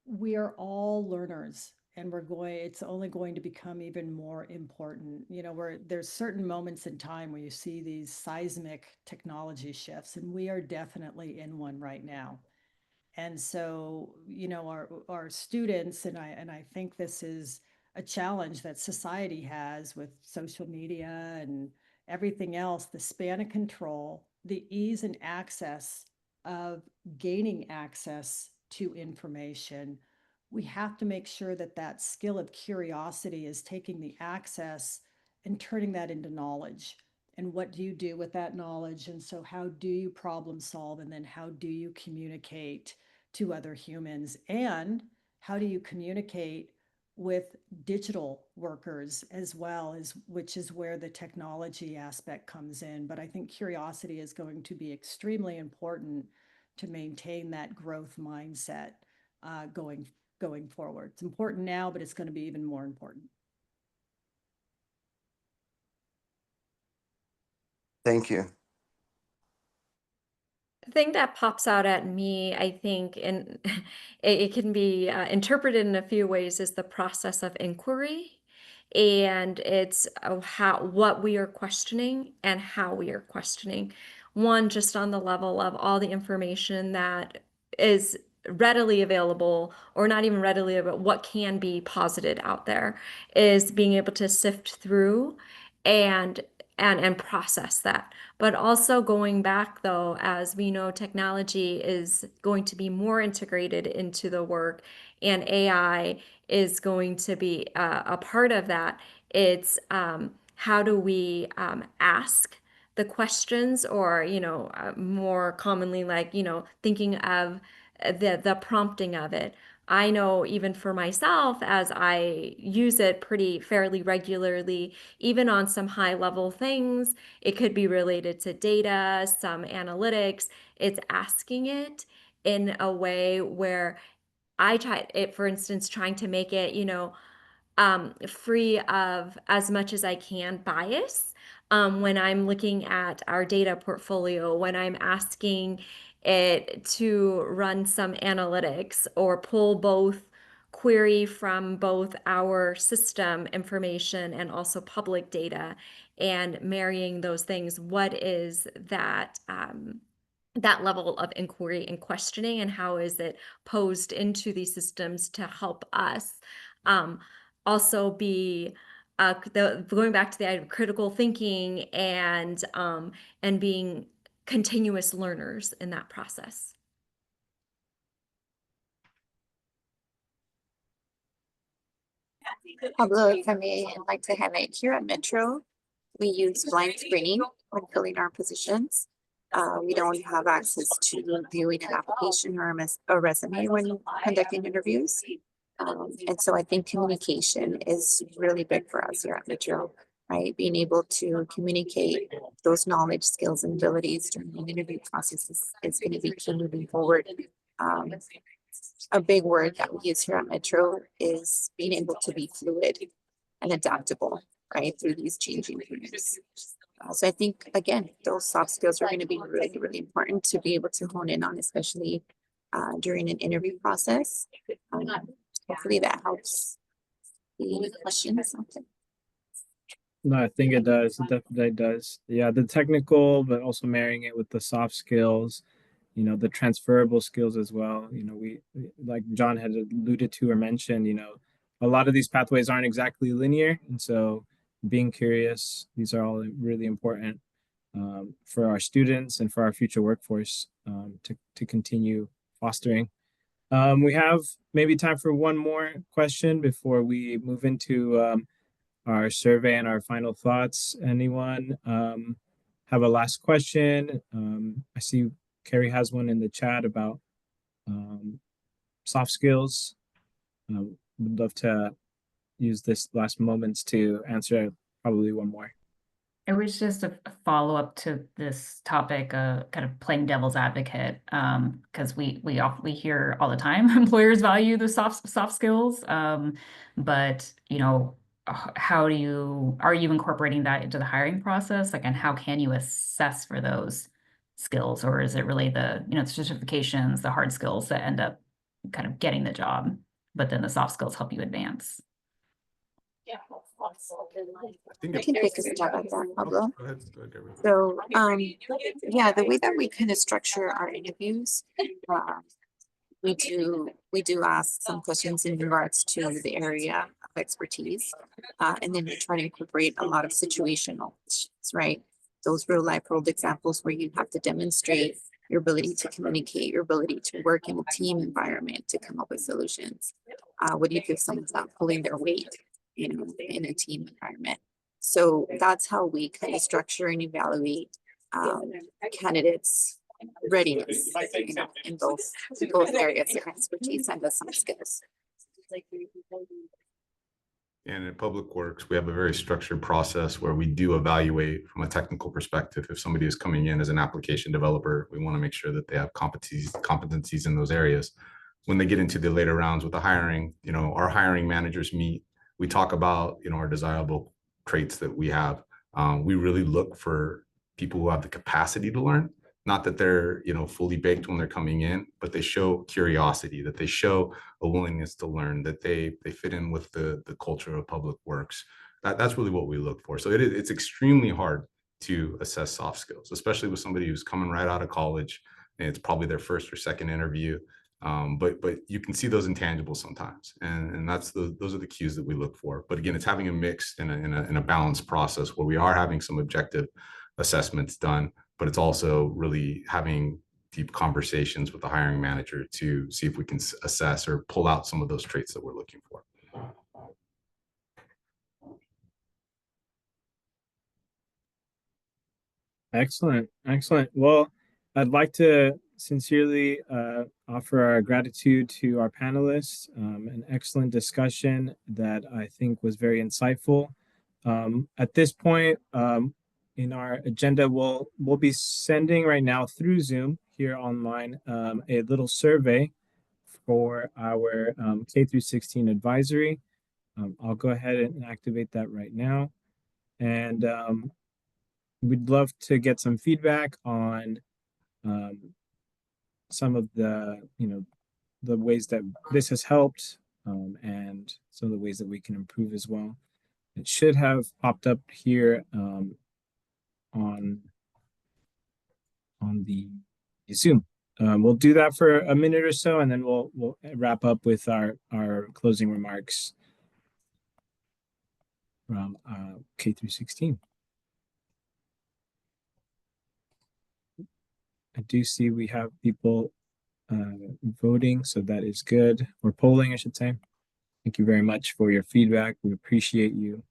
we are all learners, and it's only going to become even more important, where there's certain moments in time where you see these seismic technology shifts, and we are definitely in one right now. And so, our students, and I think this is a challenge that society has with social media and everything else, the span of control, the ease and access of gaining access to information. We have to make sure that that skill of curiosity is taking the access and turning that into knowledge. And what do you do with that knowledge? And so how do you problem solve? And then how do you communicate to other humans? And how do you communicate with digital workers as well, which is where the technology aspect comes in. But I think curiosity is going to be extremely important to maintain that growth mindset going forward. It's important now, but it's going to be even more important. Thank you. The thing that pops out at me, I think, and it can be interpreted in a few ways, is the process of inquiry. And it's what we are questioning and how we are questioning. One, just on the level of all the information that is readily available, or not even readily available, what can be posited out there, is being able to sift through and process that. But also going back, though, as we know, technology is going to be more integrated into the work, and AI is going to be a part of that. It's how do we ask the questions, or more commonly, like, thinking of the prompting of it. I know, even for myself, as I use it pretty fairly regularly, even on some high level things, it could be related to data, some analytics. It's asking it in a way where I try it, for instance, trying to make it, free of as much as I can bias. When I'm looking at our data portfolio, when I'm asking it to run some analytics or pull both query from both our system information and also public data, and marrying those things, what is that that level of inquiry and questioning, and how is it posed into these systems to help us also be going back to the idea of critical thinking and being continuous learners in that process. Pablo, if I may, I'd like to highlight here at Metro, we use blind screening when filling our positions. We don't have access to viewing an application or a resume when conducting interviews. And so I think communication is really big for us here at Metro, right? Being able to communicate those knowledge, skills, and abilities during the interview process is going to be key moving forward. A big word that we use here at Metro is being able to be fluid and adaptable, right, through these changing times. So I think, again, those soft skills are going to be really, really important to be able to hone in on, especially during an interview process. Hopefully that helps the question or something. No, I think it does. It definitely does. Yeah, the technical, but also marrying it with the soft skills, the transferable skills as well. Like John had alluded to or mentioned, a lot of these pathways aren't exactly linear. And so being curious, these are all really important for our students and for our future workforce to continue fostering. We have maybe time for one more question before we move into our survey and our final thoughts. Anyone have a last question? I see Carrie has one in the chat about soft skills. Would love to use this last moments to answer probably one more. It was just a follow-up to this topic, kind of playing devil's advocate, because we hear all the time employers value the soft skills, but are you incorporating that into the hiring process? Like, and how can you assess for those skills, or is it really the certifications, the hard skills that end up kind of getting the job, but then the soft skills help you advance? I can take a stab at that, Pablo. So, yeah, the way that we kind of structure our interviews, we do ask some questions in regards to the area of expertise, and then we try to incorporate a lot of situational questions, right? Those real life world examples where you have to demonstrate your ability to communicate, your ability to work in a team environment to come up with solutions. What do you do if someone's not pulling their weight, in a team environment? So that's how we kind of structure and evaluate candidates' readiness in both areas of expertise and the soft skills. And in Public Works, we have a very structured process where we do evaluate from a technical perspective. If somebody is coming in as an application developer, we want to make sure that they have competencies in those areas. When they get into the later rounds with the hiring, our hiring managers meet. We talk about, our desirable traits that we have. We really look for people who have the capacity to learn. Not that they're, fully baked when they're coming in, but they show curiosity, that they show a willingness to learn, that they fit in with the culture of Public Works. That's really what we look for. So it's extremely hard to assess soft skills, especially with somebody who's coming right out of college and it's probably their first or second interview. But you can see those intangibles sometimes, and those are the cues that we look for. But again, it's having a mix in a balanced process where we are having some objective assessments done, but it's also really having deep conversations with the hiring manager to see if we can assess or pull out some of those traits that we're looking for. Excellent, excellent. Well, I'd like to sincerely offer our gratitude to our panelists. An excellent discussion that I think was very insightful. At this point, in our agenda, we'll be sending right now through Zoom here online a little survey for our K through 16 advisory. I'll go ahead and activate that right now. And we'd love to get some feedback on some of the, the ways that this has helped and some of the ways that we can improve as well. It should have popped up here on the Zoom. We'll do that for a minute or so, and then we'll wrap up with our closing remarks from K through 16. I do see we have people voting, so that is good. Or polling, I should say. Thank you very much for your feedback. We appreciate you.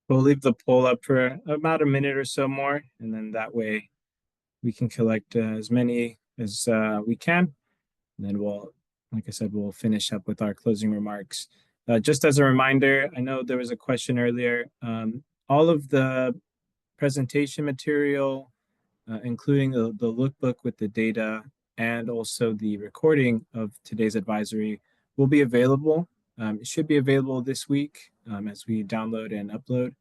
We'll leave the poll up for about a minute or so more, and then that way we can collect as many as we can. And then we'll, like I said, we'll finish up with our closing remarks. Just as a reminder, I know there was a question earlier. All of the presentation material, including the lookbook with the data and also the recording of today's advisory, will be available. It should be available this week as we download and upload.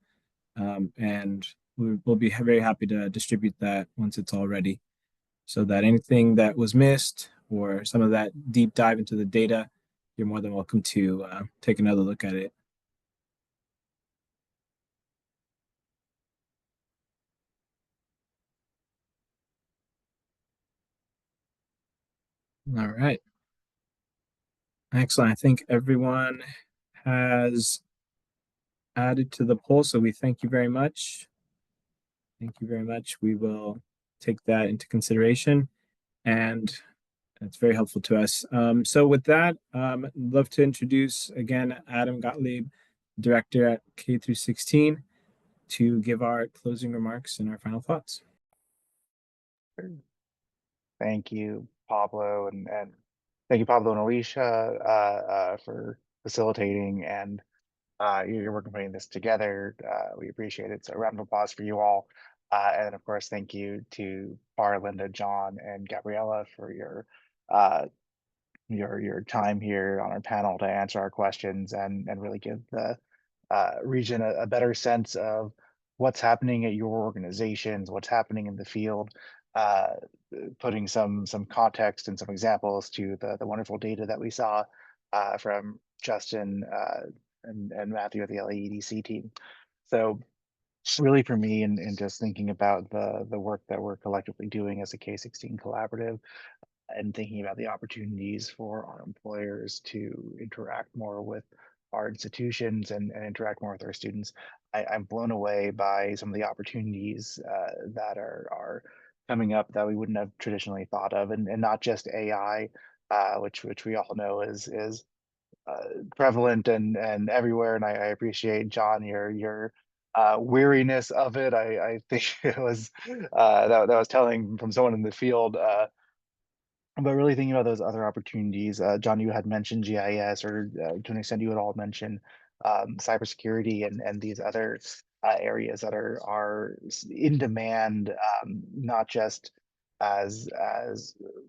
And we'll be very happy to distribute that once it's all ready, so that anything that was missed or some of that deep dive into the data, you're more than welcome to take another look at it. All right. Excellent. I think everyone has added to the poll, so we thank you very much. Thank you very much. We will take that into consideration, and it's very helpful to us. So with that, I'd love to introduce again Adam Gottlieb, Director at K through 16, to give our closing remarks and our final thoughts. Thank you, Pablo, and thank you, Pablo and Alicia, for facilitating and your work in putting this together. We appreciate it. So a round of applause for you all. And of course, thank you to Par, Linda, John, and Gabriella for your time here on our panel to answer our questions and really give the region a better sense of what's happening at your organizations, what's happening in the field, putting some context and some examples to the wonderful data that we saw from Justin and Matthew at the LAEDC team. So really for me, and just thinking about the work that we're collectively doing as a K-16 collaborative, and thinking about the opportunities for our employers to interact more with our institutions and interact more with our students, I'm blown away by some of the opportunities that are coming up that we wouldn't have traditionally thought of, and not just AI, which we all know is prevalent and everywhere. And I appreciate, John, your weariness of it. I think it was that was telling from someone in the field. But really thinking about those other opportunities, John, you had mentioned GIS, or to an extent, you had all mentioned cybersecurity and these other areas that are in demand, not just as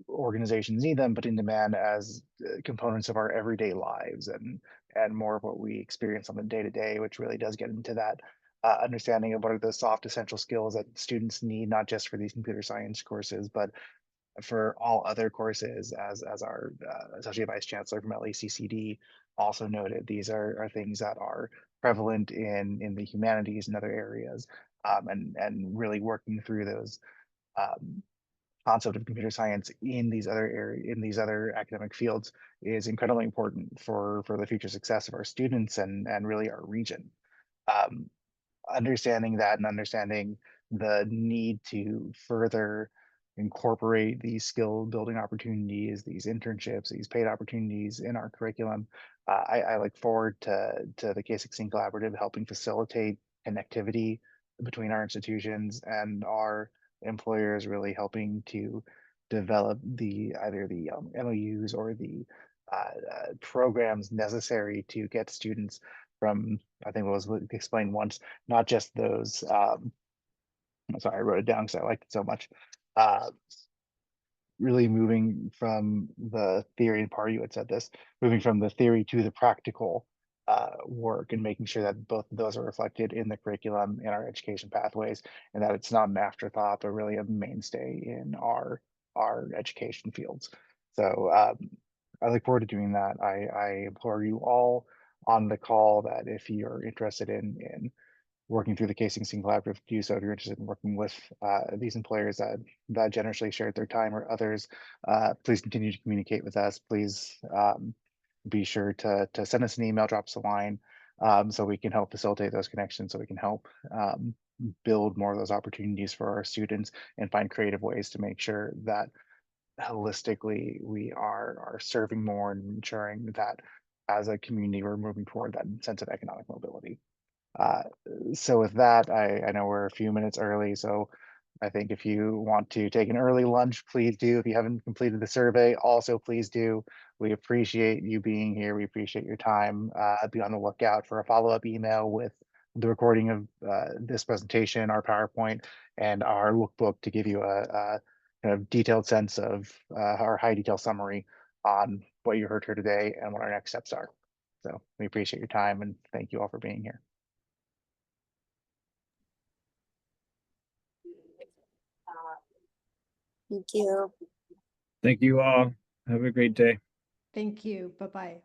organizations need them, but in demand as components of our everyday lives. and more of what we experience on the day to day, which really does get into that understanding of what are the soft essential skills that students need, not just for these computer science courses, but for all other courses, as our Associate Vice Chancellor from LACCD also noted, these are things that are prevalent in the humanities and other areas, and really working through those concept of computer science in these other academic fields is incredibly important for the future success of our students and really our region. Um, Understanding that and understanding the need to further incorporate these skill building opportunities, these internships, these paid opportunities in our curriculum. I look forward to the K-16 Collaborative helping facilitate connectivity between our institutions and our employers, really helping to develop either the MOUs or the programs necessary to get students from, I think what was explained once, not just those, sorry, I wrote it down because I liked it so much. Really moving from the theory, and part of you had said this, moving from the theory to the practical work, and making sure that both of those are reflected in the curriculum, in our education pathways, and that it's not an afterthought, but really a mainstay in our education fields. So I look forward to doing that. I implore you all on the call that if you're interested in working through the K-16 Collaborative, do so. If you're interested in working with these employers that generously shared their time, or others, please continue to communicate with us. Please be sure to send us an email, drop us a line, so we can help facilitate those connections, so we can help build more of those opportunities for our students and find creative ways to make sure that holistically we are serving more and ensuring that as a community we're moving toward that sense of economic mobility. So with that, I know we're a few minutes early, so I think if you want to take an early lunch, please do. If you haven't completed the survey, also please do. We appreciate you being here. We appreciate your time. Be on the lookout for a follow-up email with the recording of this presentation, our PowerPoint, and our lookbook to give you a kind of detailed sense of our high detail summary on what you heard here today and what our next steps are. So we appreciate your time and thank you all for being here. Thank you. Thank you all. Have a great day. Thank you. Bye-bye.